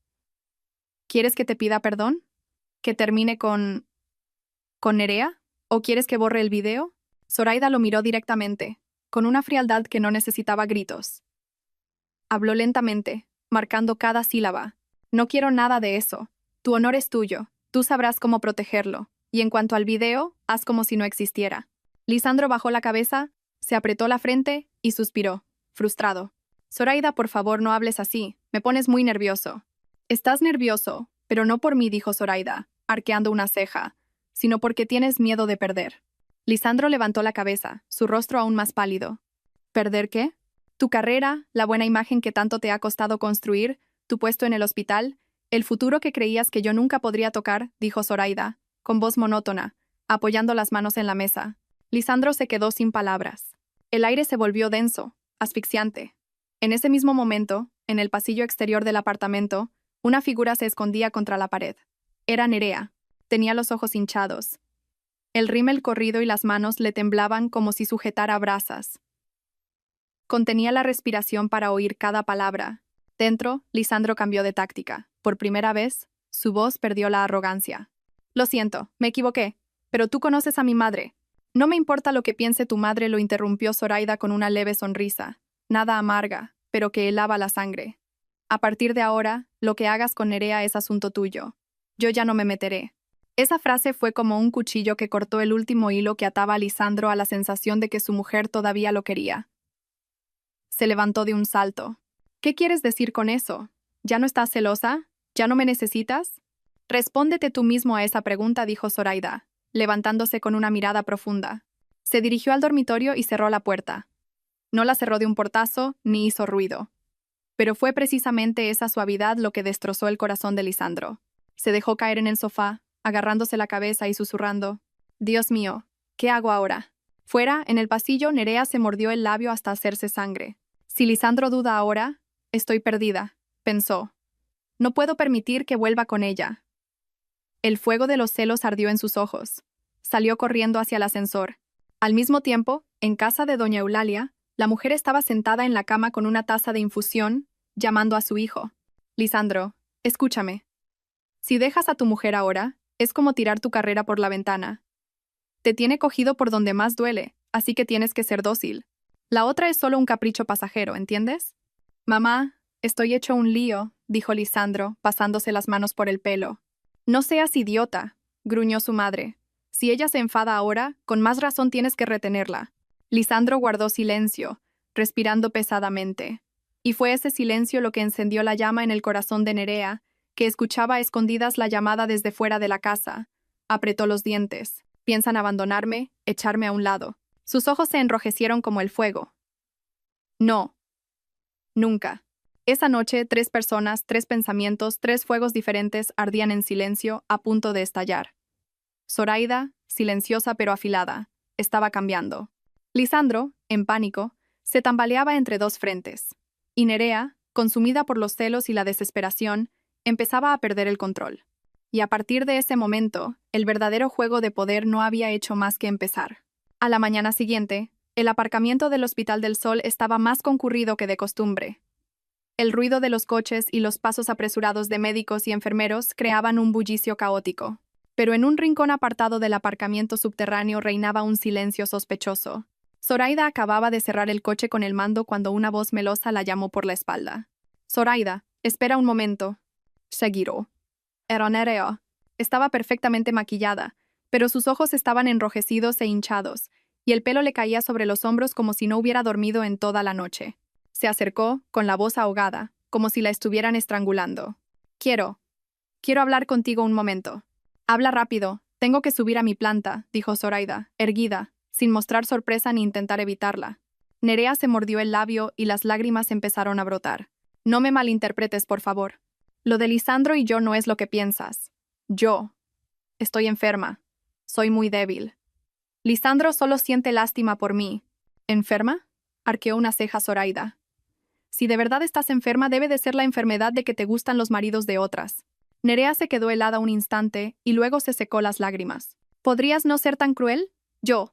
¿Quieres que te pida perdón? ¿Que termine con Nerea? ¿O quieres que borre el video? Zoraida lo miró directamente, con una frialdad que no necesitaba gritos. Habló lentamente, marcando cada sílaba. No quiero nada de eso. Tu honor es tuyo. Tú sabrás cómo protegerlo. Y en cuanto al video, haz como si no existiera. Lisandro bajó la cabeza, se apretó la frente y suspiró, frustrado. Zoraida, por favor, no hables así. Me pones muy nervioso. Estás nervioso, pero no por mí, dijo Zoraida, arqueando una ceja, sino porque tienes miedo de perder. Lisandro levantó la cabeza, su rostro aún más pálido. ¿Perder qué? Tu carrera, la buena imagen que tanto te ha costado construir, tu puesto en el hospital, el futuro que creías que yo nunca podría tocar, dijo Zoraida, con voz monótona, apoyando las manos en la mesa. Lisandro se quedó sin palabras. El aire se volvió denso, asfixiante. En ese mismo momento, en el pasillo exterior del apartamento, una figura se escondía contra la pared. Era Nerea. Tenía los ojos hinchados. El rímel corrido y las manos le temblaban como si sujetara brasas. Contenía la respiración para oír cada palabra. Dentro, Lisandro cambió de táctica. Por primera vez, su voz perdió la arrogancia. Lo siento, me equivoqué, pero tú conoces a mi madre. No me importa lo que piense tu madre, lo interrumpió Zoraida con una leve sonrisa. Nada amarga, pero que helaba la sangre. A partir de ahora, lo que hagas con Nerea es asunto tuyo. Yo ya no me meteré. Esa frase fue como un cuchillo que cortó el último hilo que ataba a Lisandro a la sensación de que su mujer todavía lo quería. Se levantó de un salto. ¿Qué quieres decir con eso? ¿Ya no estás celosa? ¿Ya no me necesitas? Respóndete tú mismo a esa pregunta, dijo Zoraida, levantándose con una mirada profunda. Se dirigió al dormitorio y cerró la puerta. No la cerró de un portazo, ni hizo ruido. Pero fue precisamente esa suavidad lo que destrozó el corazón de Lisandro. Se dejó caer en el sofá, agarrándose la cabeza y susurrando. Dios mío, ¿qué hago ahora? Fuera, en el pasillo, Nerea se mordió el labio hasta hacerse sangre. Si Lisandro duda ahora, estoy perdida, pensó. No puedo permitir que vuelva con ella. El fuego de los celos ardió en sus ojos. Salió corriendo hacia el ascensor. Al mismo tiempo, en casa de doña Eulalia, la mujer estaba sentada en la cama con una taza de infusión, llamando a su hijo. Lisandro, escúchame. Si dejas a tu mujer ahora, es como tirar tu carrera por la ventana. Te tiene cogido por donde más duele, así que tienes que ser dócil. La otra es solo un capricho pasajero, ¿entiendes? Mamá, estoy hecho un lío, dijo Lisandro, pasándose las manos por el pelo. No seas idiota, gruñó su madre. Si ella se enfada ahora, con más razón tienes que retenerla. Lisandro guardó silencio, respirando pesadamente. Y fue ese silencio lo que encendió la llama en el corazón de Nerea, que escuchaba a escondidas la llamada desde fuera de la casa. Apretó los dientes. Piensan abandonarme, echarme a un lado. Sus ojos se enrojecieron como el fuego. No. Nunca. Esa noche, 3 personas, 3 pensamientos, 3 fuegos diferentes ardían en silencio, a punto de estallar. Zoraida, silenciosa pero afilada, estaba cambiando. Lisandro, en pánico, se tambaleaba entre 2 frentes. Y Nerea, consumida por los celos y la desesperación, empezaba a perder el control. Y a partir de ese momento, el verdadero juego de poder no había hecho más que empezar. A la mañana siguiente, el aparcamiento del Hospital del Sol estaba más concurrido que de costumbre. El ruido de los coches y los pasos apresurados de médicos y enfermeros creaban un bullicio caótico. Pero en un rincón apartado del aparcamiento subterráneo reinaba un silencio sospechoso. Zoraida acababa de cerrar el coche con el mando cuando una voz melosa la llamó por la espalda. Zoraida, espera un momento. Seguiró. Era Nerea. Estaba perfectamente maquillada, pero sus ojos estaban enrojecidos e hinchados, y el pelo le caía sobre los hombros como si no hubiera dormido en toda la noche. Se acercó, con la voz ahogada, como si la estuvieran estrangulando. Quiero hablar contigo un momento. Habla rápido, tengo que subir a mi planta, dijo Zoraida, erguida, sin mostrar sorpresa ni intentar evitarla. Nerea se mordió el labio y las lágrimas empezaron a brotar. No me malinterpretes, por favor. Lo de Lisandro y yo no es lo que piensas. Yo estoy enferma. Soy muy débil. Lisandro solo siente lástima por mí. ¿Enferma? Arqueó una ceja Zoraida. Si de verdad estás enferma, debe de ser la enfermedad de que te gustan los maridos de otras. Nerea se quedó helada un instante y luego se secó las lágrimas. ¿Podrías no ser tan cruel? Yo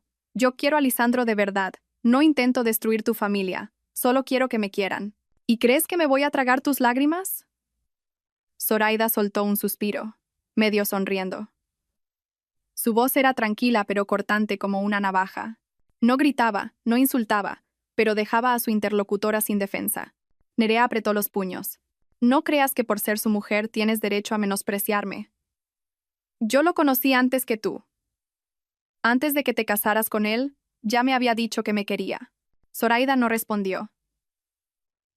quiero a Lisandro de verdad. No intento destruir tu familia. Solo quiero que me quieran. ¿Y crees que me voy a tragar tus lágrimas? Zoraida soltó un suspiro, medio sonriendo. Su voz era tranquila pero cortante como una navaja. No gritaba, no insultaba, pero dejaba a su interlocutora sin defensa. Nerea apretó los puños. No creas que por ser su mujer tienes derecho a menospreciarme. Yo lo conocí antes que tú. Antes de que te casaras con él, ya me había dicho que me quería. Zoraida no respondió.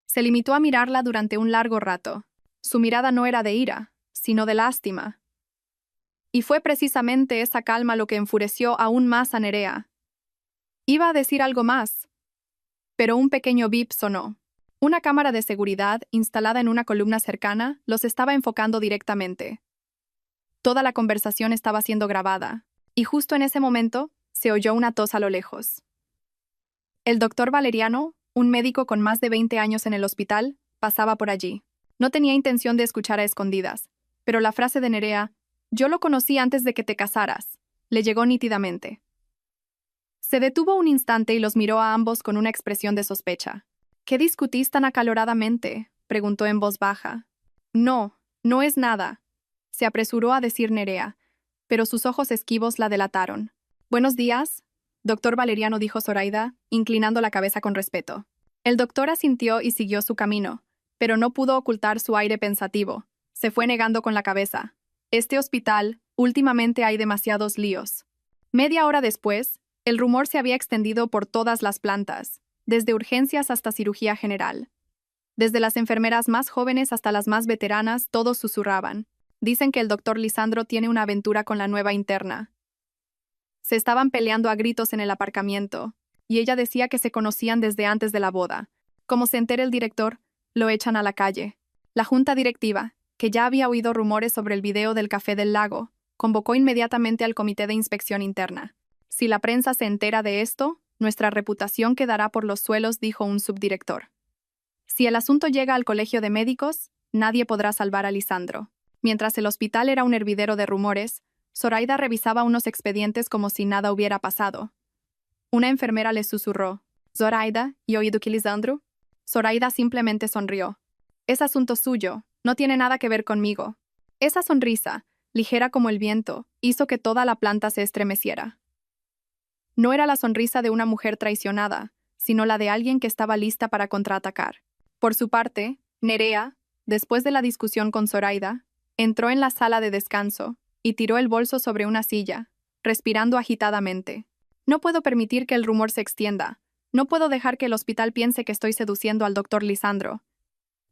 Se limitó a mirarla durante un largo rato. Su mirada no era de ira, sino de lástima. Y fue precisamente esa calma lo que enfureció aún más a Nerea. Iba a decir algo más, pero un pequeño bip sonó. Una cámara de seguridad, instalada en una columna cercana, los estaba enfocando directamente. Toda la conversación estaba siendo grabada, y justo en ese momento, se oyó una tos a lo lejos. El doctor Valeriano, un médico con más de 20 años en el hospital, pasaba por allí. No tenía intención de escuchar a escondidas, pero la frase de Nerea, «Yo lo conocí antes de que te casaras», le llegó nítidamente. Se detuvo un instante y los miró a ambos con una expresión de sospecha. «¿Qué discutís tan acaloradamente?», preguntó en voz baja. «No, no es nada», se apresuró a decir Nerea, pero sus ojos esquivos la delataron. «Buenos días», doctor Valeriano, dijo Zoraida, inclinando la cabeza con respeto. El doctor asintió y siguió su camino, pero no pudo ocultar su aire pensativo. Se fue negando con la cabeza. «Este hospital, últimamente hay demasiados líos». Media hora después, el rumor se había extendido por todas las plantas, desde urgencias hasta cirugía general. Desde las enfermeras más jóvenes hasta las más veteranas, todos susurraban. Dicen que el doctor Lisandro tiene una aventura con la nueva interna. Se estaban peleando a gritos en el aparcamiento, y ella decía que se conocían desde antes de la boda. Como se entere el director, lo echan a la calle. La junta directiva, que ya había oído rumores sobre el video del Café del Lago, convocó inmediatamente al comité de inspección interna. «Si la prensa se entera de esto, nuestra reputación quedará por los suelos», dijo un subdirector. «Si el asunto llega al colegio de médicos, nadie podrá salvar a Lisandro». Mientras el hospital era un hervidero de rumores, Zoraida revisaba unos expedientes como si nada hubiera pasado. Una enfermera le susurró. «Zoraida, ¿y oído que Lisandro?» Zoraida simplemente sonrió. «Es asunto suyo, no tiene nada que ver conmigo». Esa sonrisa, ligera como el viento, hizo que toda la planta se estremeciera. No era la sonrisa de una mujer traicionada, sino la de alguien que estaba lista para contraatacar. Por su parte, Nerea, después de la discusión con Zoraida, entró en la sala de descanso y tiró el bolso sobre una silla, respirando agitadamente. «No puedo permitir que el rumor se extienda. No puedo dejar que el hospital piense que estoy seduciendo al doctor Lisandro».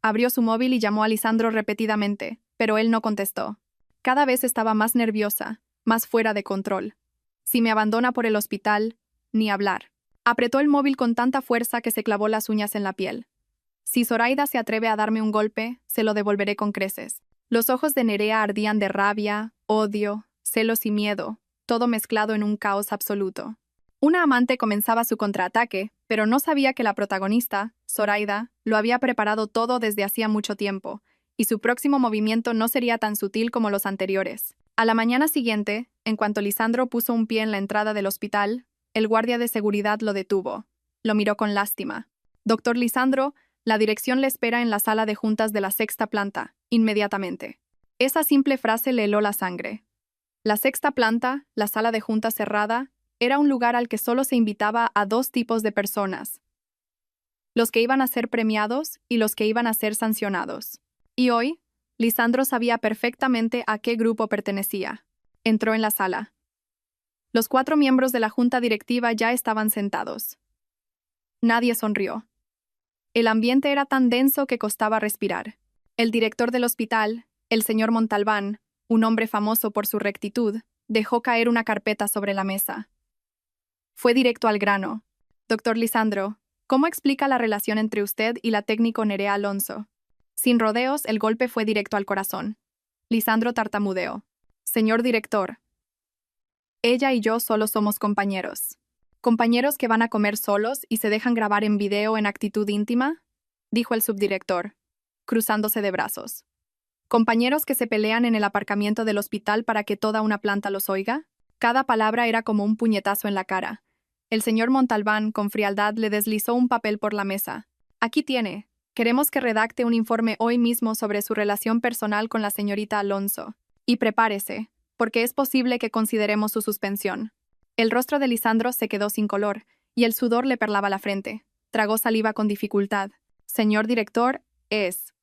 Abrió su móvil y llamó a Lisandro repetidamente, pero él no contestó. Cada vez estaba más nerviosa, más fuera de control. «Si me abandona por el hospital, ni hablar». Apretó el móvil con tanta fuerza que se clavó las uñas en la piel. «Si Zoraida se atreve a darme un golpe, se lo devolveré con creces». Los ojos de Nerea ardían de rabia, odio, celos y miedo, todo mezclado en un caos absoluto. Una amante comenzaba su contraataque, pero no sabía que la protagonista, Zoraida, lo había preparado todo desde hacía mucho tiempo, y su próximo movimiento no sería tan sutil como los anteriores. A la mañana siguiente, en cuanto Lisandro puso un pie en la entrada del hospital, el guardia de seguridad lo detuvo. Lo miró con lástima. «Doctor Lisandro, la dirección le espera en la sala de juntas de la 6ª planta, inmediatamente». Esa simple frase le heló la sangre. La 6ª planta, la sala de juntas cerrada, era un lugar al que solo se invitaba a 2 tipos de personas: los que iban a ser premiados y los que iban a ser sancionados. Y hoy, Lisandro sabía perfectamente a qué grupo pertenecía. Entró en la sala. Los 4 miembros de la junta directiva ya estaban sentados. Nadie sonrió. El ambiente era tan denso que costaba respirar. El director del hospital, el señor Montalbán, un hombre famoso por su rectitud, dejó caer una carpeta sobre la mesa. Fue directo al grano. «Doctor Lisandro, ¿cómo explica la relación entre usted y la técnico Nerea Alonso?» Sin rodeos, el golpe fue directo al corazón. Lisandro tartamudeó. «Señor director, ella y yo solo somos compañeros». «¿Compañeros que van a comer solos y se dejan grabar en video en actitud íntima?», dijo el subdirector, cruzándose de brazos. ¿Compañeros que se pelean en el aparcamiento del hospital para que toda una planta los oiga? Cada palabra era como un puñetazo en la cara. El señor Montalbán, con frialdad, le deslizó un papel por la mesa. Aquí tiene. Queremos que redacte un informe hoy mismo sobre su relación personal con la señorita Alonso. Y prepárese, porque es posible que consideremos su suspensión. El rostro de Lisandro se quedó sin color, y el sudor le perlaba la frente. Tragó saliva con dificultad. Señor director, es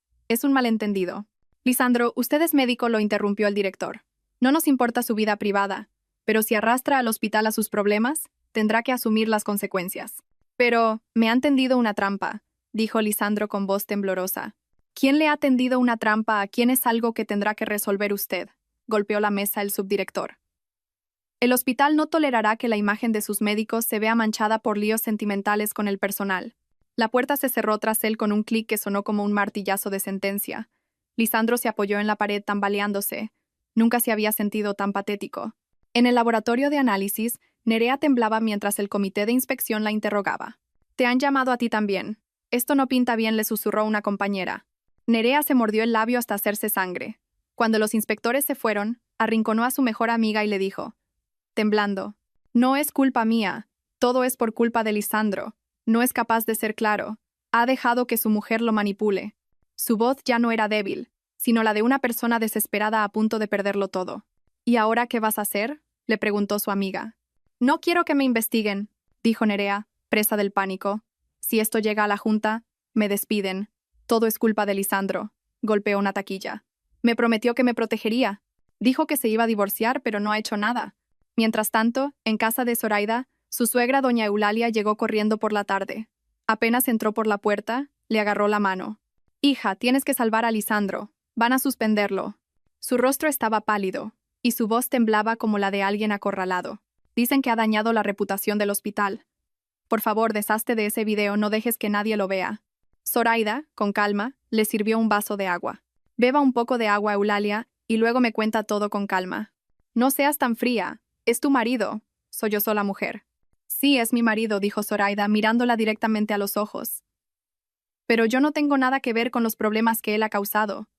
un malentendido. Lisandro, usted es médico, lo interrumpió el director. No nos importa su vida privada, pero si arrastra al hospital a sus problemas, tendrá que asumir las consecuencias. Pero, me han tendido una trampa, dijo Lisandro con voz temblorosa. ¿Quién le ha tendido una trampa a quién es algo que tendrá que resolver usted? Golpeó la mesa el subdirector. El hospital no tolerará que la imagen de sus médicos se vea manchada por líos sentimentales con el personal. La puerta se cerró tras él con un clic que sonó como un martillazo de sentencia. Lisandro se apoyó en la pared tambaleándose. Nunca se había sentido tan patético. En el laboratorio de análisis, Nerea temblaba mientras el comité de inspección la interrogaba. «Te han llamado a ti también. Esto no pinta bien», le susurró una compañera. Nerea se mordió el labio hasta hacerse sangre. Cuando los inspectores se fueron, arrinconó a su mejor amiga y le dijo, temblando, «No es culpa mía. Todo es por culpa de Lisandro. No es capaz de ser claro. Ha dejado que su mujer lo manipule». Su voz ya no era débil, sino la de una persona desesperada a punto de perderlo todo. «¿Y ahora qué vas a hacer?», le preguntó su amiga. «No quiero que me investiguen», dijo Nerea, presa del pánico. «Si esto llega a la junta, me despiden. Todo es culpa de Lisandro», golpeó una taquilla. «Me prometió que me protegería. Dijo que se iba a divorciar, pero no ha hecho nada». Mientras tanto, en casa de Zoraida, su suegra doña Eulalia llegó corriendo por la tarde. Apenas entró por la puerta, le agarró la mano. «Hija, tienes que salvar a Lisandro. Van a suspenderlo». Su rostro estaba pálido, y su voz temblaba como la de alguien acorralado. «Dicen que ha dañado la reputación del hospital. Por favor, deshazte de ese video, no dejes que nadie lo vea». Zoraida, con calma, le sirvió un vaso de agua. «Beba un poco de agua, Eulalia, y luego me cuenta todo con calma». «No seas tan fría. Es tu marido», sollozó la mujer. «Sí, es mi marido», dijo Zoraida, mirándola directamente a los ojos. «Pero yo no tengo nada que ver con los problemas que él ha causado.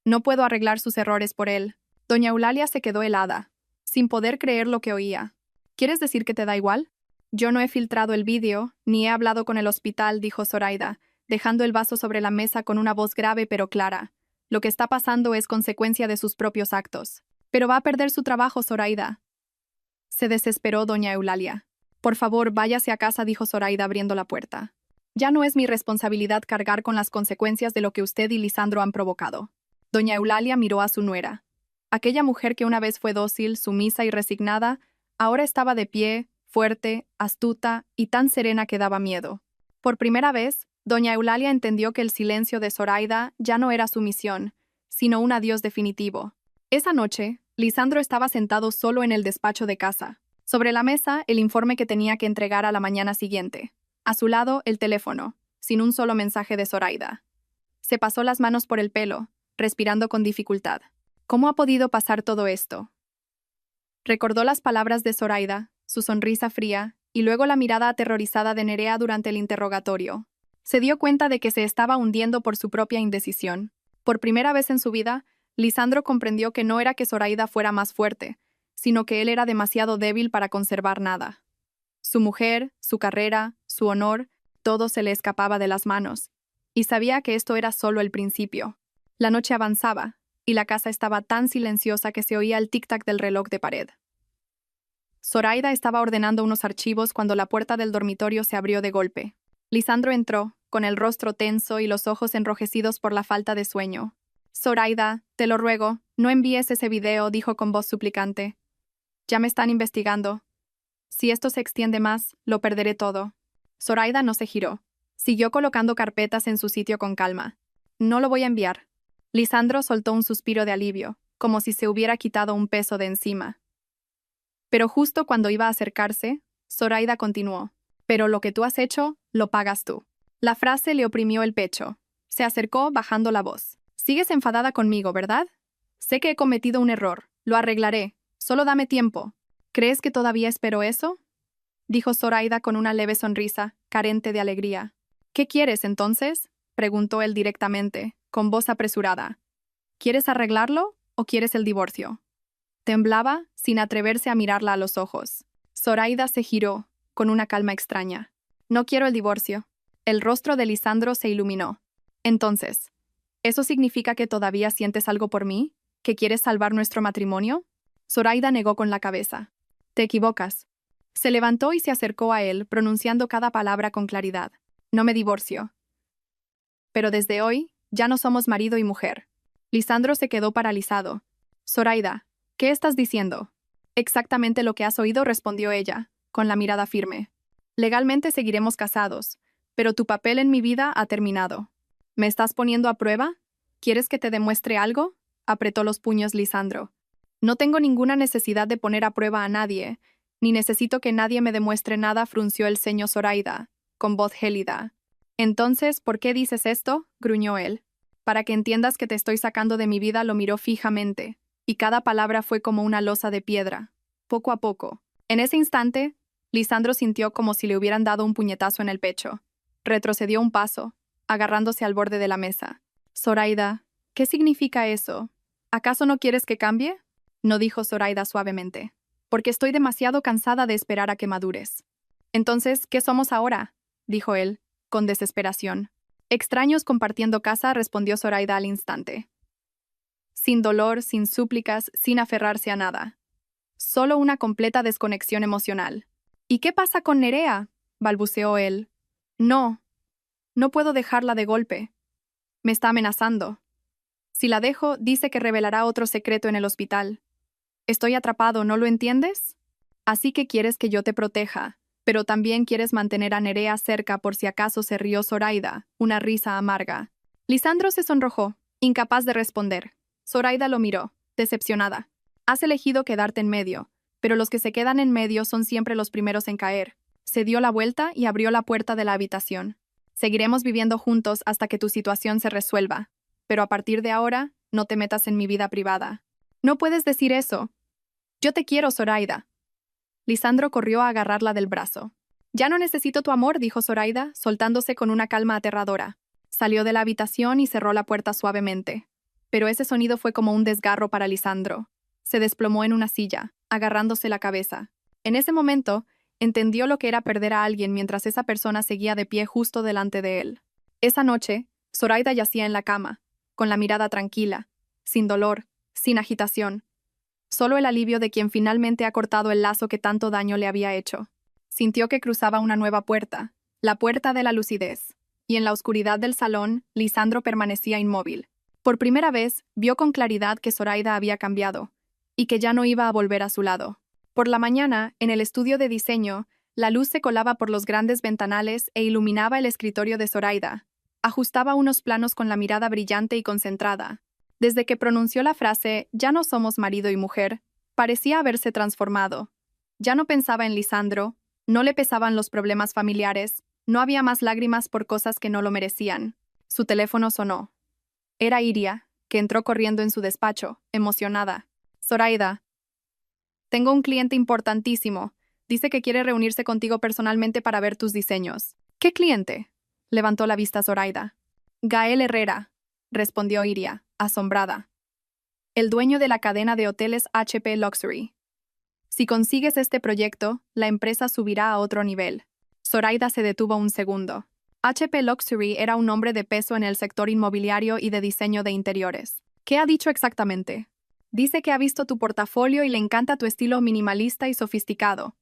No puedo arreglar sus errores por él». Doña Eulalia se quedó helada, sin poder creer lo que oía. «¿Quieres decir que te da igual?» «Yo no he filtrado el vídeo, ni he hablado con el hospital», dijo Zoraida, dejando el vaso sobre la mesa con una voz grave pero clara. «Lo que está pasando es consecuencia de sus propios actos». «Pero va a perder su trabajo, Zoraida». Se desesperó doña Eulalia. «Por favor, váyase a casa», dijo Zoraida abriendo la puerta. «Ya no es mi responsabilidad cargar con las consecuencias de lo que usted y Lisandro han provocado». Doña Eulalia miró a su nuera. Aquella mujer que una vez fue dócil, sumisa y resignada, ahora estaba de pie, fuerte, astuta y tan serena que daba miedo. Por primera vez, doña Eulalia entendió que el silencio de Zoraida ya no era sumisión, sino un adiós definitivo. Esa noche, Lisandro estaba sentado solo en el despacho de casa. Sobre la mesa, el informe que tenía que entregar a la mañana siguiente. A su lado, el teléfono, sin un solo mensaje de Zoraida. Se pasó las manos por el pelo, respirando con dificultad. ¿Cómo ha podido pasar todo esto? Recordó las palabras de Zoraida, su sonrisa fría, y luego la mirada aterrorizada de Nerea durante el interrogatorio. Se dio cuenta de que se estaba hundiendo por su propia indecisión. Por primera vez en su vida, Lisandro comprendió que no era que Zoraida fuera más fuerte, sino que él era demasiado débil para conservar nada. Su mujer, su carrera, su honor, todo se le escapaba de las manos, y sabía que esto era solo el principio. La noche avanzaba, y la casa estaba tan silenciosa que se oía el tic-tac del reloj de pared. Zoraida estaba ordenando unos archivos cuando la puerta del dormitorio se abrió de golpe. Lisandro entró, con el rostro tenso y los ojos enrojecidos por la falta de sueño. «Zoraida, te lo ruego, no envíes ese video», dijo con voz suplicante. «Ya me están investigando. Si esto se extiende más, lo perderé todo». Zoraida no se giró. Siguió colocando carpetas en su sitio con calma. «No lo voy a enviar». Lisandro soltó un suspiro de alivio, como si se hubiera quitado un peso de encima. Pero justo cuando iba a acercarse, Zoraida continuó. «Pero lo que tú has hecho, lo pagas tú». La frase le oprimió el pecho. Se acercó bajando la voz. «Sigues enfadada conmigo, ¿verdad? Sé que he cometido un error. Lo arreglaré. Solo dame tiempo». «¿Crees que todavía espero eso?», dijo Zoraida con una leve sonrisa, carente de alegría. «¿Qué quieres, entonces?», preguntó él directamente, con voz apresurada. ¿Quieres arreglarlo o quieres el divorcio? Temblaba, sin atreverse a mirarla a los ojos. Zoraida se giró, con una calma extraña. No quiero el divorcio. El rostro de Lisandro se iluminó. Entonces, ¿eso significa que todavía sientes algo por mí? ¿Que quieres salvar nuestro matrimonio? Zoraida negó con la cabeza. Te equivocas. Se levantó y se acercó a él, pronunciando cada palabra con claridad. No me divorcio. Pero desde hoy, ya no somos marido y mujer. Lisandro se quedó paralizado. Zoraida, ¿qué estás diciendo? Exactamente lo que has oído, respondió ella, con la mirada firme. Legalmente seguiremos casados, pero tu papel en mi vida ha terminado. ¿Me estás poniendo a prueba? ¿Quieres que te demuestre algo? Apretó los puños Lisandro. No tengo ninguna necesidad de poner a prueba a nadie, ni necesito que nadie me demuestre nada, frunció el ceño Zoraida, con voz gélida. Entonces, ¿por qué dices esto? Gruñó él. Para que entiendas que te estoy sacando de mi vida, lo miró fijamente, y cada palabra fue como una losa de piedra. Poco a poco. En ese instante, Lisandro sintió como si le hubieran dado un puñetazo en el pecho. Retrocedió un paso, agarrándose al borde de la mesa. Zoraida, ¿qué significa eso? ¿Acaso no quieres que cambie? No, dijo Zoraida suavemente. Porque estoy demasiado cansada de esperar a que madures. Entonces, ¿qué somos ahora? Dijo él, con desesperación. Extraños compartiendo casa, respondió Zoraida al instante. Sin dolor, sin súplicas, sin aferrarse a nada. Solo una completa desconexión emocional. ¿Y qué pasa con Nerea? Balbuceó él. No puedo dejarla de golpe. Me está amenazando. Si la dejo, dice que revelará otro secreto en el hospital. Estoy atrapado, ¿no lo entiendes? Así que quieres que yo te proteja, pero también quieres mantener a Nerea cerca por si acaso, se rió Zoraida, una risa amarga. Lisandro se sonrojó, incapaz de responder. Zoraida lo miró, decepcionada. Has elegido quedarte en medio, pero los que se quedan en medio son siempre los primeros en caer. Se dio la vuelta y abrió la puerta de la habitación. Seguiremos viviendo juntos hasta que tu situación se resuelva, pero a partir de ahora, no te metas en mi vida privada. No puedes decir eso. Yo te quiero, Zoraida. Lisandro corrió a agarrarla del brazo. Ya no necesito tu amor, dijo Zoraida, soltándose con una calma aterradora. Salió de la habitación y cerró la puerta suavemente. Pero ese sonido fue como un desgarro para Lisandro. Se desplomó en una silla, agarrándose la cabeza. En ese momento, entendió lo que era perder a alguien mientras esa persona seguía de pie justo delante de él. Esa noche, Zoraida yacía en la cama, con la mirada tranquila, sin dolor, sin agitación. Solo el alivio de quien finalmente ha cortado el lazo que tanto daño le había hecho. Sintió que cruzaba una nueva puerta, la puerta de la lucidez. Y en la oscuridad del salón, Lisandro permanecía inmóvil. Por primera vez, vio con claridad que Zoraida había cambiado, y que ya no iba a volver a su lado. Por la mañana, en el estudio de diseño, la luz se colaba por los grandes ventanales e iluminaba el escritorio de Zoraida. Ajustaba unos planos con la mirada brillante y concentrada. Desde que pronunció la frase, ya no somos marido y mujer, parecía haberse transformado. Ya no pensaba en Lisandro, no le pesaban los problemas familiares, no había más lágrimas por cosas que no lo merecían. Su teléfono sonó. Era Iria, que entró corriendo en su despacho, emocionada. Zoraida. Tengo un cliente importantísimo. Dice que quiere reunirse contigo personalmente para ver tus diseños. ¿Qué cliente? Levantó la vista Zoraida. Gael Herrera, respondió Iria, asombrada. El dueño de la cadena de hoteles HP Luxury. Si consigues este proyecto, la empresa subirá a otro nivel. Zoraida se detuvo un segundo. HP Luxury era un hombre de peso en el sector inmobiliario y de diseño de interiores. ¿Qué ha dicho exactamente? Dice que ha visto tu portafolio y le encanta tu estilo minimalista y sofisticado.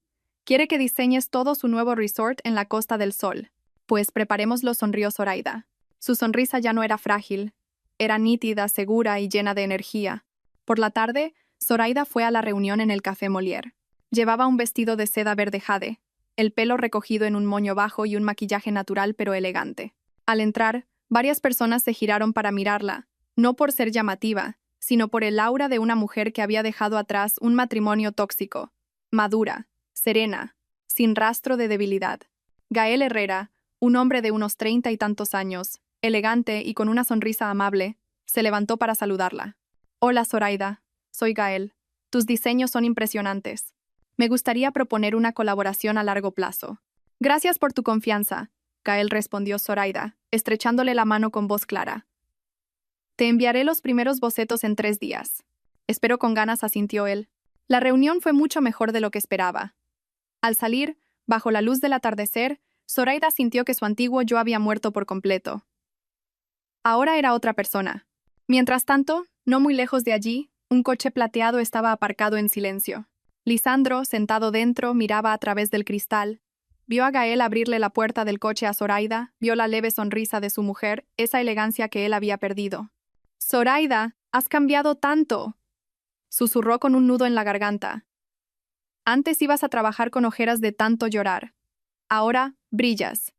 Quiere que diseñes todo su nuevo resort en la Costa del Sol. Pues preparémoslo, sonrió Zoraida. Su sonrisa ya no era frágil. Era nítida, segura y llena de energía. Por la tarde, Zoraida fue a la reunión en el Café Molière. Llevaba un vestido de seda verde jade, el pelo recogido en un moño bajo y un maquillaje natural pero elegante. Al entrar, varias personas se giraron para mirarla, no por ser llamativa, sino por el aura de una mujer que había dejado atrás un matrimonio tóxico, madura, serena, sin rastro de debilidad. Gael Herrera, un hombre de unos 30 y tantos años, elegante y con una sonrisa amable, se levantó para saludarla. Hola, Zoraida. Soy Gael. Tus diseños son impresionantes. Me gustaría proponer una colaboración a largo plazo. Gracias por tu confianza, Gael, respondió Zoraida, estrechándole la mano con voz clara. Te enviaré los primeros bocetos en 3 días. Espero con ganas, asintió él. La reunión fue mucho mejor de lo que esperaba. Al salir, bajo la luz del atardecer, Zoraida sintió que su antiguo yo había muerto por completo. Ahora era otra persona. Mientras tanto, no muy lejos de allí, un coche plateado estaba aparcado en silencio. Lisandro, sentado dentro, miraba a través del cristal. Vio a Gael abrirle la puerta del coche a Zoraida, vio la leve sonrisa de su mujer, esa elegancia que él había perdido. «Zoraida, has cambiado tanto», susurró con un nudo en la garganta. «Antes ibas a trabajar con ojeras de tanto llorar. Ahora, brillas».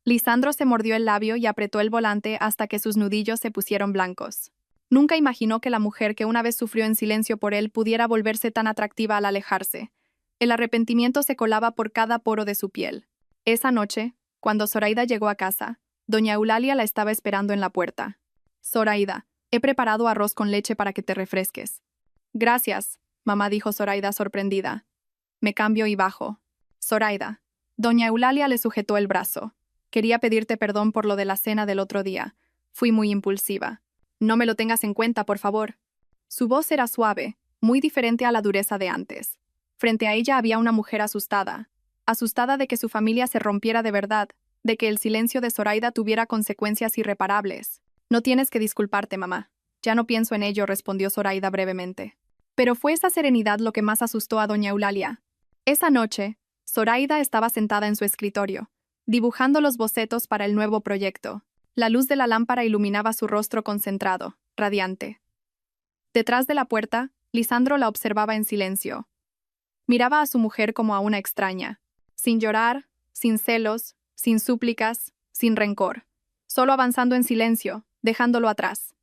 Lisandro se mordió el labio y apretó el volante hasta que sus nudillos se pusieron blancos. Nunca imaginó que la mujer que una vez sufrió en silencio por él pudiera volverse tan atractiva al alejarse. El arrepentimiento se colaba por cada poro de su piel. Esa noche, cuando Zoraida llegó a casa, doña Eulalia la estaba esperando en la puerta. «Zoraida, he preparado arroz con leche para que te refresques». «Gracias», mamá, dijo Zoraida sorprendida. «Me cambio y bajo». «Zoraida». Doña Eulalia le sujetó el brazo. «Quería pedirte perdón por lo de la cena del otro día. Fui muy impulsiva. No me lo tengas en cuenta, por favor». Su voz era suave, muy diferente a la dureza de antes. Frente a ella había una mujer asustada. Asustada de que su familia se rompiera de verdad, de que el silencio de Zoraida tuviera consecuencias irreparables. «No tienes que disculparte, mamá. Ya no pienso en ello», respondió Zoraida brevemente. Pero fue esa serenidad lo que más asustó a doña Eulalia. Esa noche, Zoraida estaba sentada en su escritorio, dibujando los bocetos para el nuevo proyecto. La luz de la lámpara iluminaba su rostro concentrado, radiante. Detrás de la puerta, Lisandro la observaba en silencio. Miraba a su mujer como a una extraña, sin llorar, sin celos, sin súplicas, sin rencor, solo avanzando en silencio, dejándolo atrás.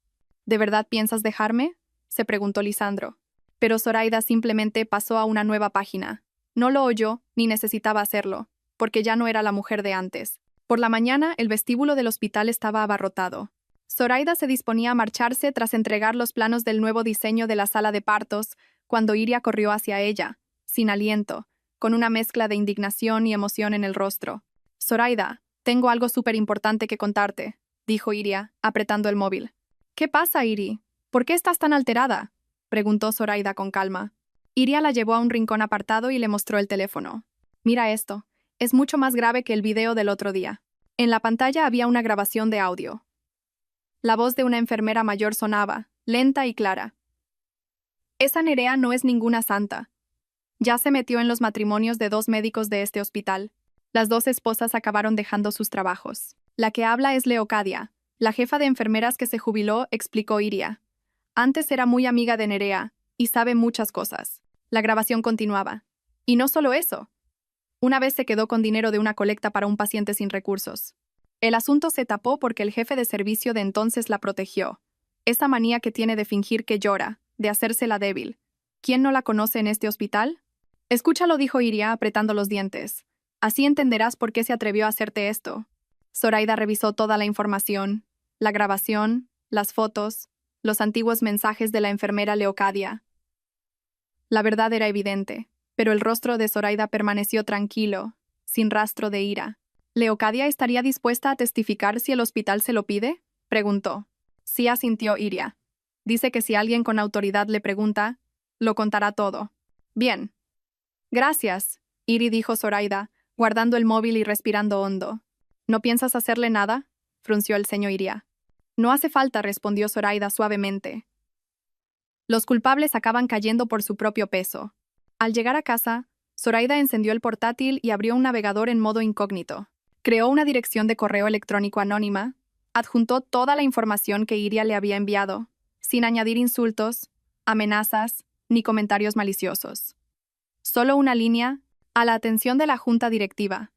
«¿De verdad piensas dejarme?», se preguntó Lisandro. Pero Zoraida simplemente pasó a una nueva página. No lo oyó, ni necesitaba hacerlo, porque ya no era la mujer de antes. Por la mañana, el vestíbulo del hospital estaba abarrotado. Zoraida se disponía a marcharse tras entregar los planos del nuevo diseño de la sala de partos, cuando Iria corrió hacia ella, sin aliento, con una mezcla de indignación y emoción en el rostro. «Zoraida, tengo algo súper importante que contarte», dijo Iria, apretando el móvil. «¿Qué pasa, Iri? ¿Por qué estás tan alterada?», preguntó Zoraida con calma. Iria la llevó a un rincón apartado y le mostró el teléfono. «Mira esto. Es mucho más grave que el video del otro día». En la pantalla había una grabación de audio. La voz de una enfermera mayor sonaba, lenta y clara. «Esa Nerea no es ninguna santa. Ya se metió en los matrimonios de 2 médicos de este hospital. Las 2 esposas acabaron dejando sus trabajos. La que habla es Leocadia, la jefa de enfermeras que se jubiló», explicó Iria. «Antes era muy amiga de Nerea, y sabe muchas cosas». La grabación continuaba. «Y no solo eso. Una vez se quedó con dinero de una colecta para un paciente sin recursos. El asunto se tapó porque el jefe de servicio de entonces la protegió. Esa manía que tiene de fingir que llora, de hacerse la débil. ¿Quién no la conoce en este hospital?». «Escúchalo», dijo Iria, apretando los dientes. «Así entenderás por qué se atrevió a hacerte esto». Zoraida revisó toda la información, la grabación, las fotos, los antiguos mensajes de la enfermera Leocadia. La verdad era evidente, pero el rostro de Zoraida permaneció tranquilo, sin rastro de ira. «¿Leocadia estaría dispuesta a testificar si el hospital se lo pide?», preguntó. «Sí», asintió Iria. «Dice que si alguien con autoridad le pregunta, lo contará todo». «Bien». «Gracias», Iri, dijo Zoraida, guardando el móvil y respirando hondo. «¿No piensas hacerle nada?», frunció el ceño Iria. «No hace falta», respondió Zoraida suavemente. Los culpables acaban cayendo por su propio peso. Al llegar a casa, Zoraida encendió el portátil y abrió un navegador en modo incógnito. Creó una dirección de correo electrónico anónima, adjuntó toda la información que Iria le había enviado, sin añadir insultos, amenazas, ni comentarios maliciosos. Solo una línea, a la atención de la junta directiva.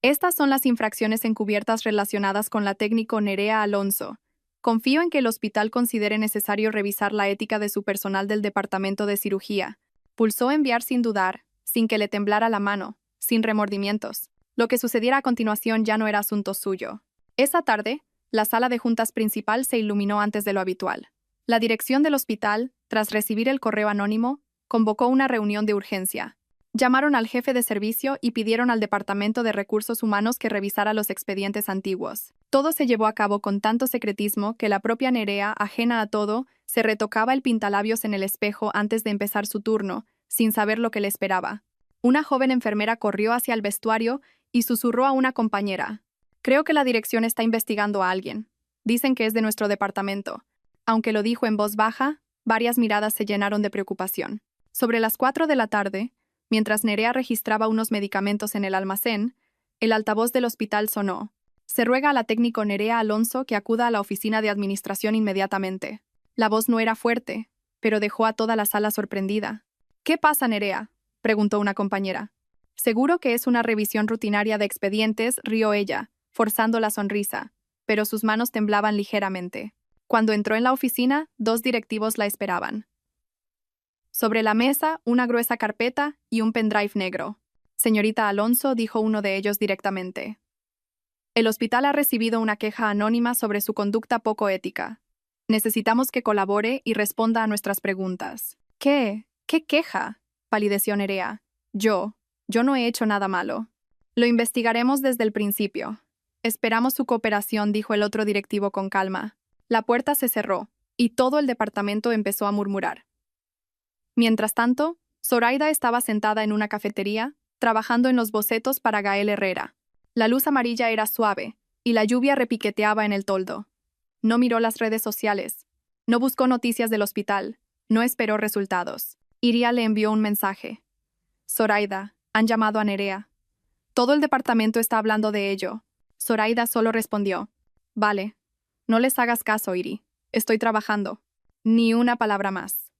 «Estas son las infracciones encubiertas relacionadas con la técnico Nerea Alonso. Confío en que el hospital considere necesario revisar la ética de su personal del departamento de cirugía». Pulsó enviar sin dudar, sin que le temblara la mano, sin remordimientos. Lo que sucediera a continuación ya no era asunto suyo. Esa tarde, la sala de juntas principal se iluminó antes de lo habitual. La dirección del hospital, tras recibir el correo anónimo, convocó una reunión de urgencia. Llamaron al jefe de servicio y pidieron al Departamento de Recursos Humanos que revisara los expedientes antiguos. Todo se llevó a cabo con tanto secretismo que la propia Nerea, ajena a todo, se retocaba el pintalabios en el espejo antes de empezar su turno, sin saber lo que le esperaba. Una joven enfermera corrió hacia el vestuario y susurró a una compañera. «Creo que la dirección está investigando a alguien. Dicen que es de nuestro departamento». Aunque lo dijo en voz baja, varias miradas se llenaron de preocupación. Sobre las 4 de la tarde, mientras Nerea registraba unos medicamentos en el almacén, el altavoz del hospital sonó. Se ruega a la técnico Nerea Alonso que acuda a la oficina de administración inmediatamente. La voz no era fuerte, pero dejó a toda la sala sorprendida. «¿Qué pasa, Nerea?», preguntó una compañera. «Seguro que es una revisión rutinaria de expedientes», rió ella, forzando la sonrisa, pero sus manos temblaban ligeramente. Cuando entró en la oficina, 2 directivos la esperaban. Sobre la mesa, una gruesa carpeta y un pendrive negro. «Señorita Alonso», dijo uno de ellos directamente. «El hospital ha recibido una queja anónima sobre su conducta poco ética. Necesitamos que colabore y responda a nuestras preguntas». «¿Qué? ¿Qué queja?», palideció Nerea. Yo no he hecho nada malo. Lo investigaremos desde el principio. Esperamos su cooperación», dijo el otro directivo con calma. La puerta se cerró, y todo el departamento empezó a murmurar. Mientras tanto, Zoraida estaba sentada en una cafetería, trabajando en los bocetos para Gael Herrera. La luz amarilla era suave, y la lluvia repiqueteaba en el toldo. No miró las redes sociales. No buscó noticias del hospital. No esperó resultados. Iria le envió un mensaje. «Zoraida, han llamado a Nerea. Todo el departamento está hablando de ello». Zoraida solo respondió. «Vale. No les hagas caso, Iri. Estoy trabajando». Ni una palabra más.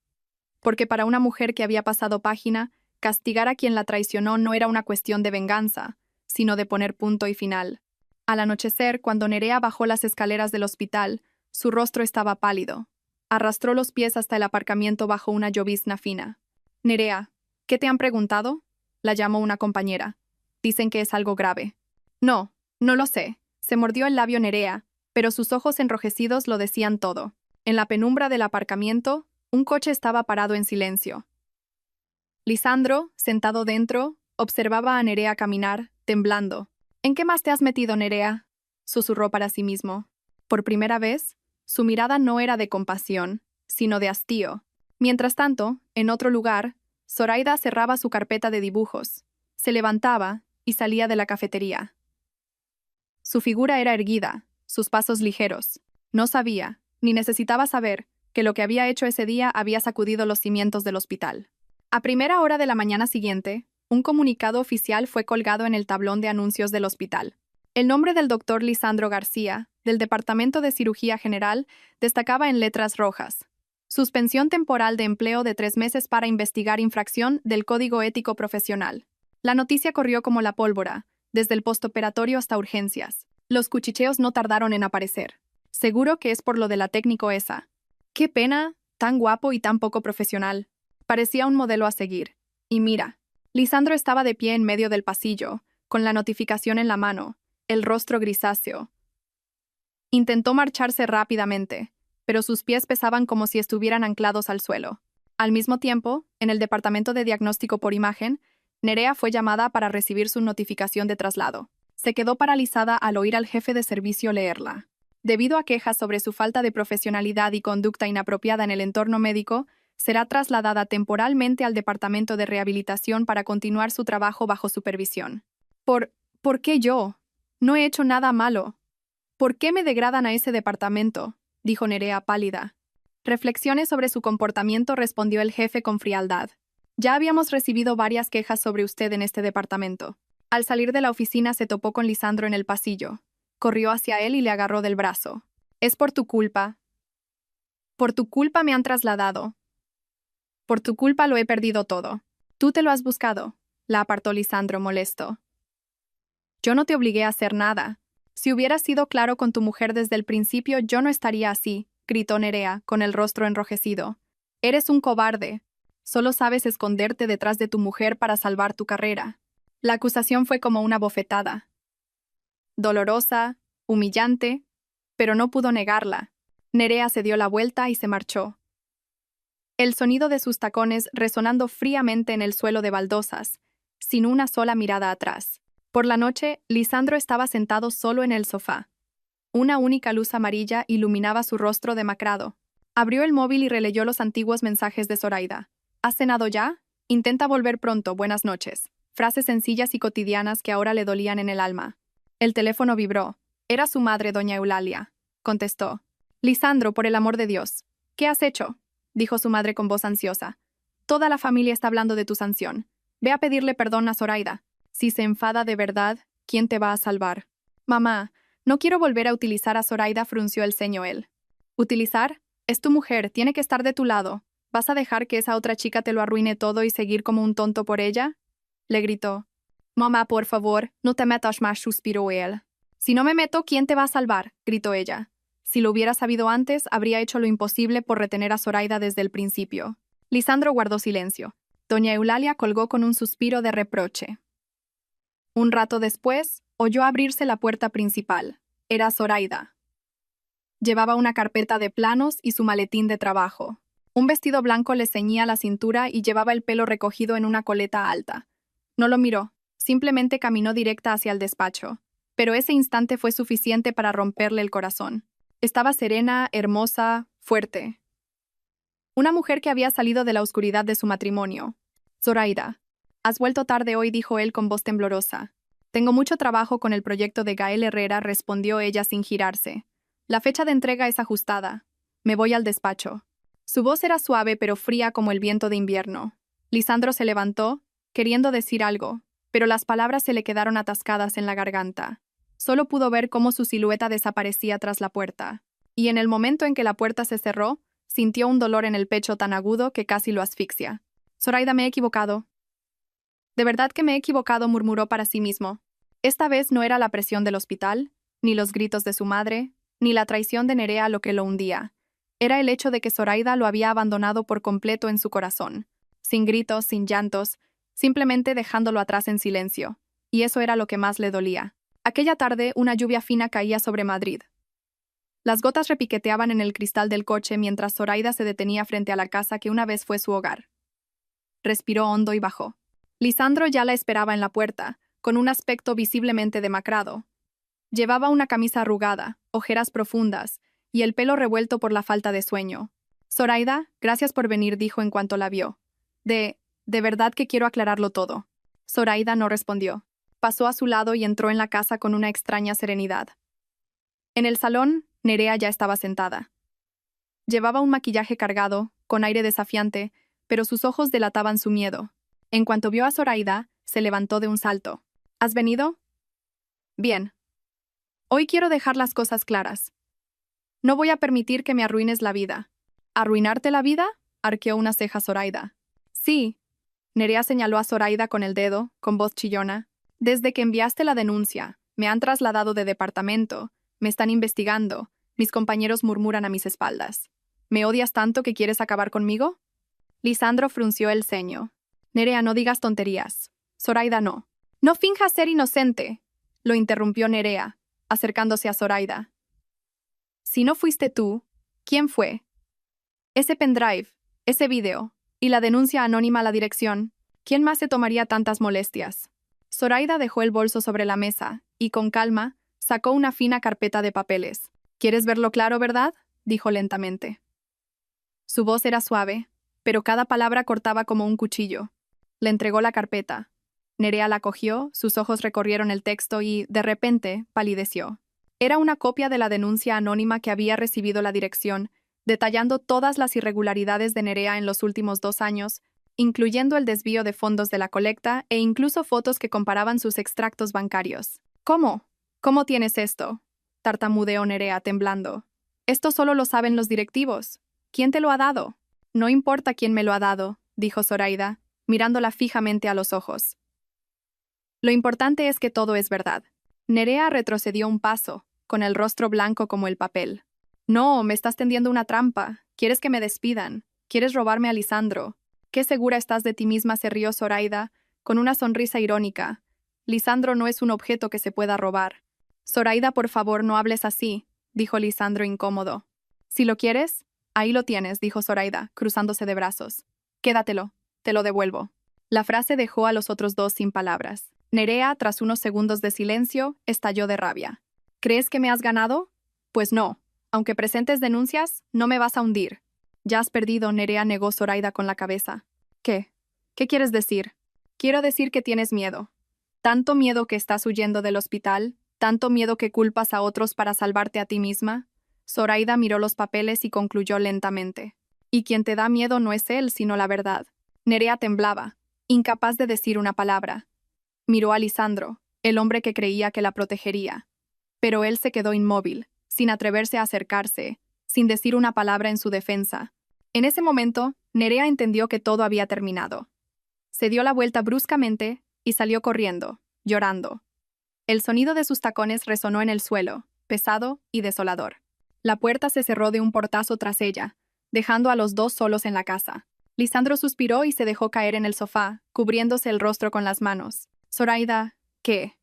Porque para una mujer que había pasado página, castigar a quien la traicionó no era una cuestión de venganza, sino de poner punto y final. Al anochecer, cuando Nerea bajó las escaleras del hospital, su rostro estaba pálido. Arrastró los pies hasta el aparcamiento bajo una llovizna fina. «Nerea, ¿qué te han preguntado?», la llamó una compañera. «Dicen que es algo grave». «No, no lo sé», se mordió el labio Nerea, pero sus ojos enrojecidos lo decían todo. En la penumbra del aparcamiento, un coche estaba parado en silencio. Lisandro, sentado dentro, observaba a Nerea caminar, temblando. «¿En qué más te has metido, Nerea?», susurró para sí mismo. Por primera vez, su mirada no era de compasión, sino de hastío. Mientras tanto, en otro lugar, Zoraida cerraba su carpeta de dibujos, se levantaba y salía de la cafetería. Su figura era erguida, sus pasos ligeros. No sabía, ni necesitaba saber, que lo que había hecho ese día había sacudido los cimientos del hospital. A primera hora de la mañana siguiente, un comunicado oficial fue colgado en el tablón de anuncios del hospital. El nombre del doctor Lisandro García, del Departamento de Cirugía General, destacaba en letras rojas. Suspensión temporal de empleo de 3 meses para investigar infracción del Código Ético Profesional. La noticia corrió como la pólvora, desde el postoperatorio hasta urgencias. Los cuchicheos no tardaron en aparecer. Seguro que es por lo de la técnico esa. ¡Qué pena! Tan guapo y tan poco profesional. Parecía un modelo a seguir. Y mira, Lisandro estaba de pie en medio del pasillo, con la notificación en la mano, el rostro grisáceo. Intentó marcharse rápidamente, pero sus pies pesaban como si estuvieran anclados al suelo. Al mismo tiempo, en el departamento de diagnóstico por imagen, Nerea fue llamada para recibir su notificación de traslado. Se quedó paralizada al oír al jefe de servicio leerla. Debido a quejas sobre su falta de profesionalidad y conducta inapropiada en el entorno médico, será trasladada temporalmente al departamento de rehabilitación para continuar su trabajo bajo supervisión. ¿Por qué yo? No he hecho nada malo. ¿Por qué me degradan a ese departamento?, dijo Nerea pálida. Reflexiones sobre su comportamiento, respondió el jefe con frialdad. Ya habíamos recibido varias quejas sobre usted en este departamento. Al salir de la oficina se topó con Lisandro en el pasillo. Corrió hacia él y le agarró del brazo. «Es por tu culpa. Por tu culpa me han trasladado. Por tu culpa lo he perdido todo. Tú te lo has buscado», la apartó Lisandro molesto. «Yo no te obligué a hacer nada. Si hubieras sido claro con tu mujer desde el principio, yo no estaría así», gritó Nerea, con el rostro enrojecido. «Eres un cobarde. Solo sabes esconderte detrás de tu mujer para salvar tu carrera». La acusación fue como una bofetada. Dolorosa, humillante, pero no pudo negarla. Nerea se dio la vuelta y se marchó. El sonido de sus tacones resonando fríamente en el suelo de baldosas, sin una sola mirada atrás. Por la noche, Lisandro estaba sentado solo en el sofá. Una única luz amarilla iluminaba su rostro demacrado. Abrió el móvil y releyó los antiguos mensajes de Zoraida. ¿Has cenado ya? Intenta volver pronto, buenas noches. Frases sencillas y cotidianas que ahora le dolían en el alma. El teléfono vibró. Era su madre, doña Eulalia. Contestó. Lisandro, por el amor de Dios. ¿Qué has hecho? Dijo su madre con voz ansiosa. Toda la familia está hablando de tu sanción. Ve a pedirle perdón a Zoraida. Si se enfada de verdad, ¿quién te va a salvar? Mamá, no quiero volver a utilizar a Zoraida, frunció el ceño él. ¿Utilizar? Es tu mujer, tiene que estar de tu lado. ¿Vas a dejar que esa otra chica te lo arruine todo y seguir como un tonto por ella? Le gritó. Mamá, por favor, no te metas más, suspiró él. Si no me meto, ¿quién te va a salvar? Gritó ella. Si lo hubiera sabido antes, habría hecho lo imposible por retener a Zoraida desde el principio. Lisandro guardó silencio. Doña Eulalia colgó con un suspiro de reproche. Un rato después, oyó abrirse la puerta principal. Era Zoraida. Llevaba una carpeta de planos y su maletín de trabajo. Un vestido blanco le ceñía la cintura y llevaba el pelo recogido en una coleta alta. No lo miró, simplemente caminó directa hacia el despacho. Pero ese instante fue suficiente para romperle el corazón. Estaba serena, hermosa, fuerte. Una mujer que había salido de la oscuridad de su matrimonio. Zoraida. Has vuelto tarde hoy, dijo él con voz temblorosa. Tengo mucho trabajo con el proyecto de Gael Herrera, respondió ella sin girarse. La fecha de entrega es ajustada. Me voy al despacho. Su voz era suave pero fría como el viento de invierno. Lisandro se levantó, queriendo decir algo, pero las palabras se le quedaron atascadas en la garganta. Solo pudo ver cómo su silueta desaparecía tras la puerta. Y en el momento en que la puerta se cerró, sintió un dolor en el pecho tan agudo que casi lo asfixia. Zoraida, me he equivocado. De verdad que me he equivocado, murmuró para sí mismo. Esta vez no era la presión del hospital, ni los gritos de su madre, ni la traición de Nerea lo que lo hundía. Era el hecho de que Zoraida lo había abandonado por completo en su corazón. Sin gritos, sin llantos, simplemente dejándolo atrás en silencio. Y eso era lo que más le dolía. Aquella tarde, una lluvia fina caía sobre Madrid. Las gotas repiqueteaban en el cristal del coche mientras Zoraida se detenía frente a la casa que una vez fue su hogar. Respiró hondo y bajó. Lisandro ya la esperaba en la puerta, con un aspecto visiblemente demacrado. Llevaba una camisa arrugada, ojeras profundas, y el pelo revuelto por la falta de sueño. Zoraida, gracias por venir, dijo en cuanto la vio. De verdad que quiero aclararlo todo. Zoraida no respondió. Pasó a su lado y entró en la casa con una extraña serenidad. En el salón, Nerea ya estaba sentada. Llevaba un maquillaje cargado, con aire desafiante, pero sus ojos delataban su miedo. En cuanto vio a Zoraida, se levantó de un salto. ¿Has venido? Bien. Hoy quiero dejar las cosas claras. No voy a permitir que me arruines la vida. ¿Arruinarte la vida? Arqueó una ceja Zoraida. Sí. Nerea señaló a Zoraida con el dedo, con voz chillona. Desde que enviaste la denuncia, me han trasladado de departamento, me están investigando, mis compañeros murmuran a mis espaldas. ¿Me odias tanto que quieres acabar conmigo? Lisandro frunció el ceño. Nerea, no digas tonterías. Zoraida, no. No finjas ser inocente, lo interrumpió Nerea, acercándose a Zoraida. Si no fuiste tú, ¿quién fue? Ese pendrive, ese video, y la denuncia anónima a la dirección, ¿quién más se tomaría tantas molestias? Zoraida dejó el bolso sobre la mesa y, con calma, sacó una fina carpeta de papeles. ¿Quieres verlo claro, verdad? Dijo lentamente. Su voz era suave, pero cada palabra cortaba como un cuchillo. Le entregó la carpeta. Nerea la cogió, sus ojos recorrieron el texto y, de repente, palideció. Era una copia de la denuncia anónima que había recibido la dirección, detallando todas las irregularidades de Nerea en los últimos 2 años, incluyendo el desvío de fondos de la colecta e incluso fotos que comparaban sus extractos bancarios. ¿Cómo? ¿Cómo tienes esto? Tartamudeó Nerea, temblando. Esto solo lo saben los directivos. ¿Quién te lo ha dado? No importa quién me lo ha dado, dijo Zoraida, mirándola fijamente a los ojos. Lo importante es que todo es verdad. Nerea retrocedió un paso, con el rostro blanco como el papel. No, me estás tendiendo una trampa. ¿Quieres que me despidan? ¿Quieres robarme a Lisandro? ¿Qué segura estás de ti misma?, se rió Zoraida, con una sonrisa irónica. Lisandro no es un objeto que se pueda robar. Zoraida, por favor, no hables así, dijo Lisandro incómodo. Si lo quieres, ahí lo tienes, dijo Zoraida, cruzándose de brazos. Quédatelo, te lo devuelvo. La frase dejó a los otros dos sin palabras. Nerea, tras unos segundos de silencio, estalló de rabia. ¿Crees que me has ganado? Pues no. Aunque presentes denuncias, no me vas a hundir. Ya has perdido, Nerea, negó Zoraida con la cabeza. ¿Qué? ¿Qué quieres decir? Quiero decir que tienes miedo. Tanto miedo que estás huyendo del hospital, tanto miedo que culpas a otros para salvarte a ti misma. Zoraida miró los papeles y concluyó lentamente. Y quien te da miedo no es él, sino la verdad. Nerea temblaba, incapaz de decir una palabra. Miró a Lisandro, el hombre que creía que la protegería. Pero él se quedó inmóvil, sin atreverse a acercarse, sin decir una palabra en su defensa. En ese momento, Nerea entendió que todo había terminado. Se dio la vuelta bruscamente y salió corriendo, llorando. El sonido de sus tacones resonó en el suelo, pesado y desolador. La puerta se cerró de un portazo tras ella, dejando a los dos solos en la casa. Lisandro suspiró y se dejó caer en el sofá, cubriéndose el rostro con las manos. Zoraida, ¿qué?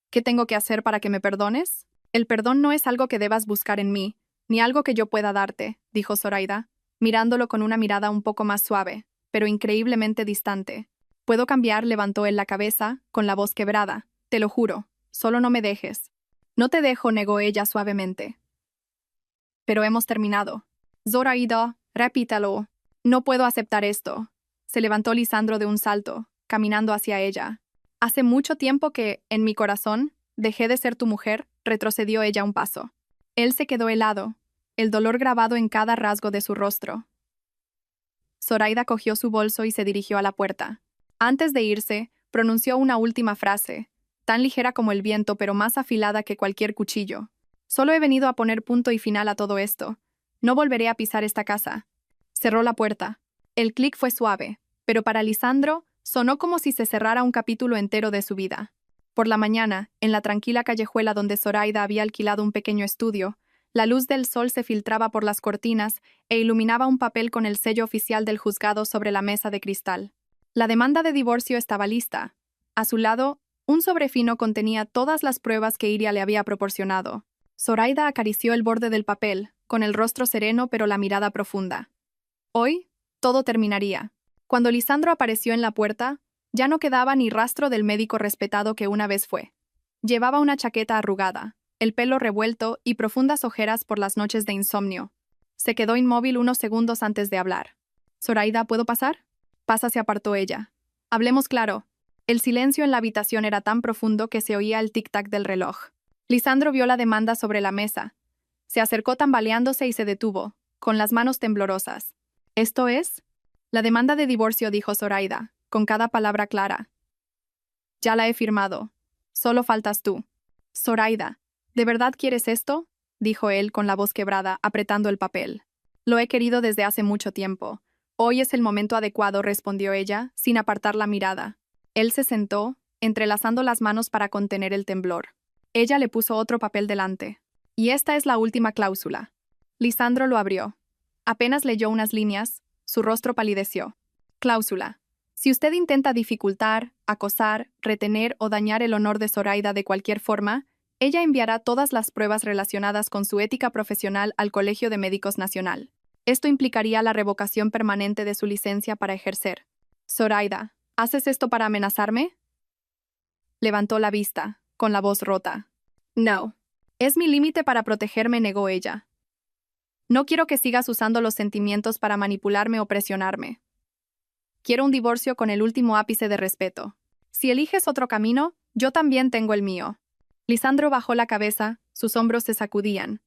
¿Qué tengo que hacer para que me perdones? El perdón no es algo que debas buscar en mí, ni algo que yo pueda darte, dijo Zoraida, mirándolo con una mirada un poco más suave, pero increíblemente distante. Puedo cambiar, levantó él la cabeza, con la voz quebrada. Te lo juro, solo no me dejes. No te dejo, negó ella suavemente. Pero hemos terminado. Zoraida, repítalo. No puedo aceptar esto. Se levantó Lisandro de un salto, caminando hacia ella. Hace mucho tiempo que, en mi corazón, dejé de ser tu mujer, retrocedió ella un paso. Él se quedó helado, el dolor grabado en cada rasgo de su rostro. Zoraida cogió su bolso y se dirigió a la puerta. Antes de irse, pronunció una última frase, tan ligera como el viento pero más afilada que cualquier cuchillo. Solo he venido a poner punto y final a todo esto. No volveré a pisar esta casa. Cerró la puerta. El clic fue suave, pero para Lisandro sonó como si se cerrara un capítulo entero de su vida. Por la mañana, en la tranquila callejuela donde Zoraida había alquilado un pequeño estudio, la luz del sol se filtraba por las cortinas e iluminaba un papel con el sello oficial del juzgado sobre la mesa de cristal. La demanda de divorcio estaba lista. A su lado, un sobre fino contenía todas las pruebas que Iria le había proporcionado. Zoraida acarició el borde del papel, con el rostro sereno pero la mirada profunda. Hoy, todo terminaría. Cuando Lisandro apareció en la puerta, ya no quedaba ni rastro del médico respetado que una vez fue. Llevaba una chaqueta arrugada, el pelo revuelto y profundas ojeras por las noches de insomnio. Se quedó inmóvil unos segundos antes de hablar. «Zoraida, ¿puedo pasar?» Pasa, se apartó ella. Hablemos claro. El silencio en la habitación era tan profundo que se oía el tic-tac del reloj. Lisandro vio la demanda sobre la mesa. Se acercó tambaleándose y se detuvo, con las manos temblorosas. «¿Esto es?» «La demanda de divorcio», dijo Zoraida, con cada palabra clara. «Ya la he firmado. Solo faltas tú». «Zoraida, ¿de verdad quieres esto?», dijo él con la voz quebrada, apretando el papel. «Lo he querido desde hace mucho tiempo. Hoy es el momento adecuado», respondió ella, sin apartar la mirada. Él se sentó, entrelazando las manos para contener el temblor. Ella le puso otro papel delante. «Y esta es la última cláusula». Lisandro lo abrió. Apenas leyó unas líneas, su rostro palideció. Cláusula. Si usted intenta dificultar, acosar, retener o dañar el honor de Zoraida de cualquier forma, ella enviará todas las pruebas relacionadas con su ética profesional al Colegio de Médicos Nacional. Esto implicaría la revocación permanente de su licencia para ejercer. Zoraida, ¿haces esto para amenazarme? Levantó la vista, con la voz rota. No. Es mi límite para protegerme, negó ella. No quiero que sigas usando los sentimientos para manipularme o presionarme. Quiero un divorcio con el último ápice de respeto. Si eliges otro camino, yo también tengo el mío. Lisandro bajó la cabeza, sus hombros se sacudían.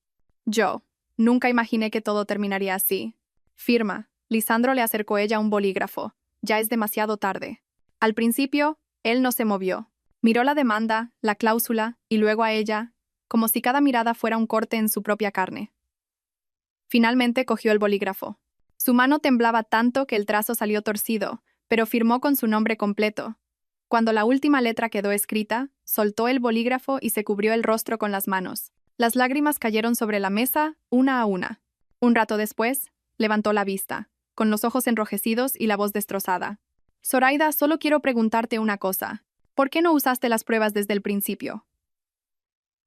Yo nunca imaginé que todo terminaría así. Firma. Lisandro le acercó ella un bolígrafo. Ya es demasiado tarde. Al principio, él no se movió. Miró la demanda, la cláusula, y luego a ella, como si cada mirada fuera un corte en su propia carne. Finalmente cogió el bolígrafo. Su mano temblaba tanto que el trazo salió torcido, pero firmó con su nombre completo. Cuando la última letra quedó escrita, soltó el bolígrafo y se cubrió el rostro con las manos. Las lágrimas cayeron sobre la mesa, una a una. Un rato después, levantó la vista, con los ojos enrojecidos y la voz destrozada. Zoraida, solo quiero preguntarte una cosa. ¿Por qué no usaste las pruebas desde el principio?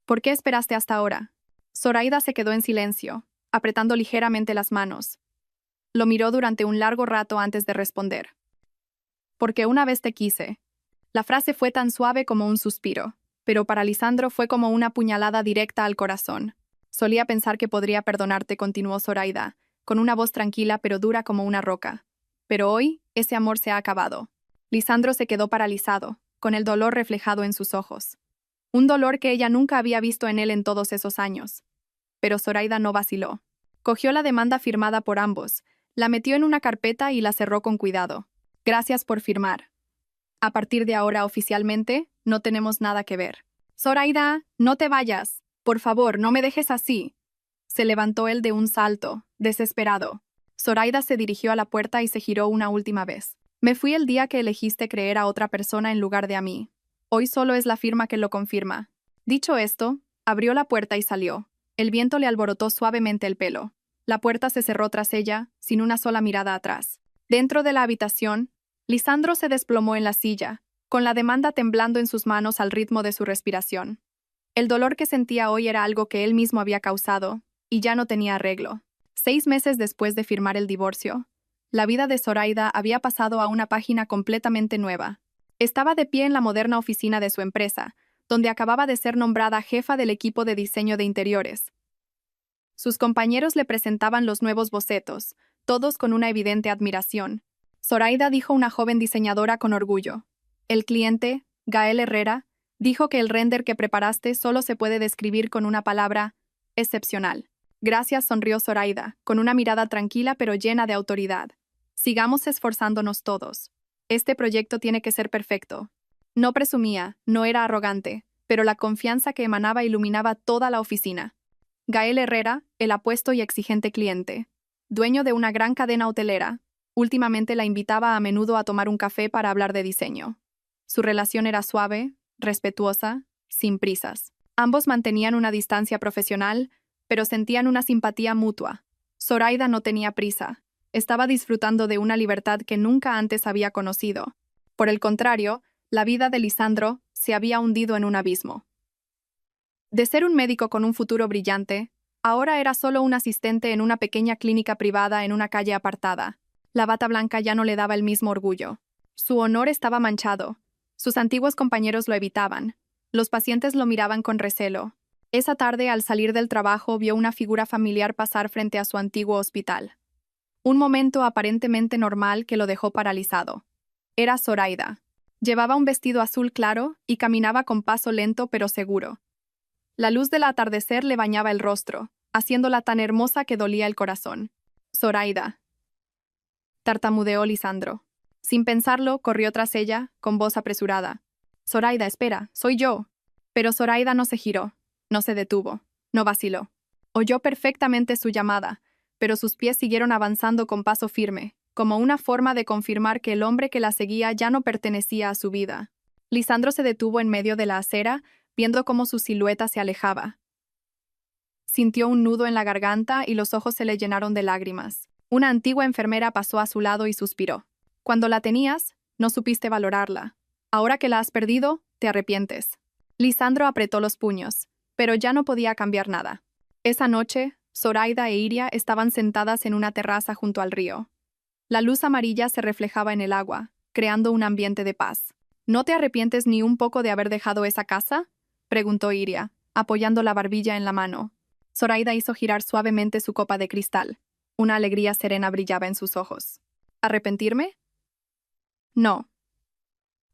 ¿Por qué esperaste hasta ahora? Zoraida se quedó en silencio, apretando ligeramente las manos. Lo miró durante un largo rato antes de responder. Porque una vez te quise. La frase fue tan suave como un suspiro, pero para Lisandro fue como una puñalada directa al corazón. Solía pensar que podría perdonarte, continuó Zoraida, con una voz tranquila pero dura como una roca. Pero hoy, ese amor se ha acabado. Lisandro se quedó paralizado, con el dolor reflejado en sus ojos. Un dolor que ella nunca había visto en él en todos esos años. Pero Zoraida no vaciló. Cogió la demanda firmada por ambos, la metió en una carpeta y la cerró con cuidado. Gracias por firmar. A partir de ahora, oficialmente, no tenemos nada que ver. Zoraida, no te vayas. Por favor, no me dejes así. Se levantó él de un salto, desesperado. Zoraida se dirigió a la puerta y se giró una última vez. Me fui el día que elegiste creer a otra persona en lugar de a mí. Hoy solo es la firma que lo confirma. Dicho esto, abrió la puerta y salió. El viento le alborotó suavemente el pelo. La puerta se cerró tras ella, sin una sola mirada atrás. Dentro de la habitación, Lisandro se desplomó en la silla, con la demanda temblando en sus manos al ritmo de su respiración. El dolor que sentía hoy era algo que él mismo había causado, y ya no tenía arreglo. 6 meses después de firmar el divorcio, la vida de Zoraida había pasado a una página completamente nueva. Estaba de pie en la moderna oficina de su empresa, donde acababa de ser nombrada jefa del equipo de diseño de interiores. Sus compañeros le presentaban los nuevos bocetos, todos con una evidente admiración. Zoraida, dijo una joven diseñadora con orgullo. El cliente, Gael Herrera, dijo que el render que preparaste solo se puede describir con una palabra: excepcional. Gracias, sonrió Zoraida, con una mirada tranquila pero llena de autoridad. Sigamos esforzándonos todos. Este proyecto tiene que ser perfecto. No presumía, no era arrogante, pero la confianza que emanaba iluminaba toda la oficina. Gael Herrera, el apuesto y exigente cliente, dueño de una gran cadena hotelera, últimamente la invitaba a menudo a tomar un café para hablar de diseño. Su relación era suave, respetuosa, sin prisas. Ambos mantenían una distancia profesional, pero sentían una simpatía mutua. Zoraida no tenía prisa. Estaba disfrutando de una libertad que nunca antes había conocido. Por el contrario, la vida de Lisandro se había hundido en un abismo. De ser un médico con un futuro brillante, ahora era solo un asistente en una pequeña clínica privada en una calle apartada. La bata blanca ya no le daba el mismo orgullo. Su honor estaba manchado. Sus antiguos compañeros lo evitaban. Los pacientes lo miraban con recelo. Esa tarde, al salir del trabajo, vio una figura familiar pasar frente a su antiguo hospital. Un momento aparentemente normal que lo dejó paralizado. Era Zoraida. Llevaba un vestido azul claro y caminaba con paso lento pero seguro. La luz del atardecer le bañaba el rostro, haciéndola tan hermosa que dolía el corazón. Zoraida, tartamudeó Lisandro. Sin pensarlo, corrió tras ella, con voz apresurada. Zoraida, espera, soy yo. Pero Zoraida no se giró, no se detuvo, no vaciló. Oyó perfectamente su llamada, pero sus pies siguieron avanzando con paso firme, como una forma de confirmar que el hombre que la seguía ya no pertenecía a su vida. Lisandro se detuvo en medio de la acera, viendo cómo su silueta se alejaba. Sintió un nudo en la garganta y los ojos se le llenaron de lágrimas. Una antigua enfermera pasó a su lado y suspiró. Cuando la tenías, no supiste valorarla. Ahora que la has perdido, te arrepientes. Lisandro apretó los puños, pero ya no podía cambiar nada. Esa noche, Zoraida e Iria estaban sentadas en una terraza junto al río. La luz amarilla se reflejaba en el agua, creando un ambiente de paz. ¿No te arrepientes ni un poco de haber dejado esa casa?, preguntó Iria, apoyando la barbilla en la mano. Zoraida hizo girar suavemente su copa de cristal. Una alegría serena brillaba en sus ojos. ¿Arrepentirme? No.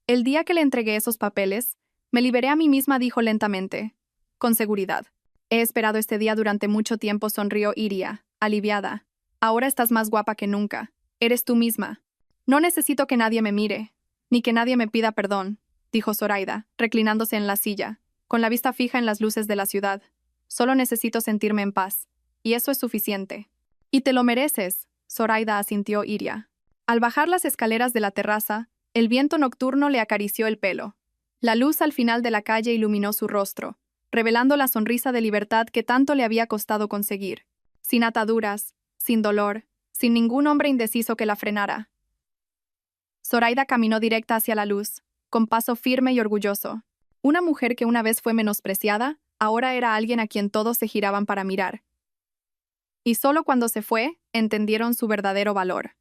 El día que le entregué esos papeles, me liberé a mí misma, dijo lentamente. Con seguridad. He esperado este día durante mucho tiempo, sonrió Iria, aliviada. Ahora estás más guapa que nunca. Eres tú misma. No necesito que nadie me mire, ni que nadie me pida perdón, dijo Zoraida, reclinándose en la silla, con la vista fija en las luces de la ciudad. Solo necesito sentirme en paz, y eso es suficiente. Y te lo mereces, Zoraida, asintió Iria. Al bajar las escaleras de la terraza, el viento nocturno le acarició el pelo. La luz al final de la calle iluminó su rostro, revelando la sonrisa de libertad que tanto le había costado conseguir. Sin ataduras, sin dolor, sin ningún hombre indeciso que la frenara. Zoraida caminó directa hacia la luz, con paso firme y orgulloso. Una mujer que una vez fue menospreciada, ahora era alguien a quien todos se giraban para mirar. Y solo cuando se fue, entendieron su verdadero valor.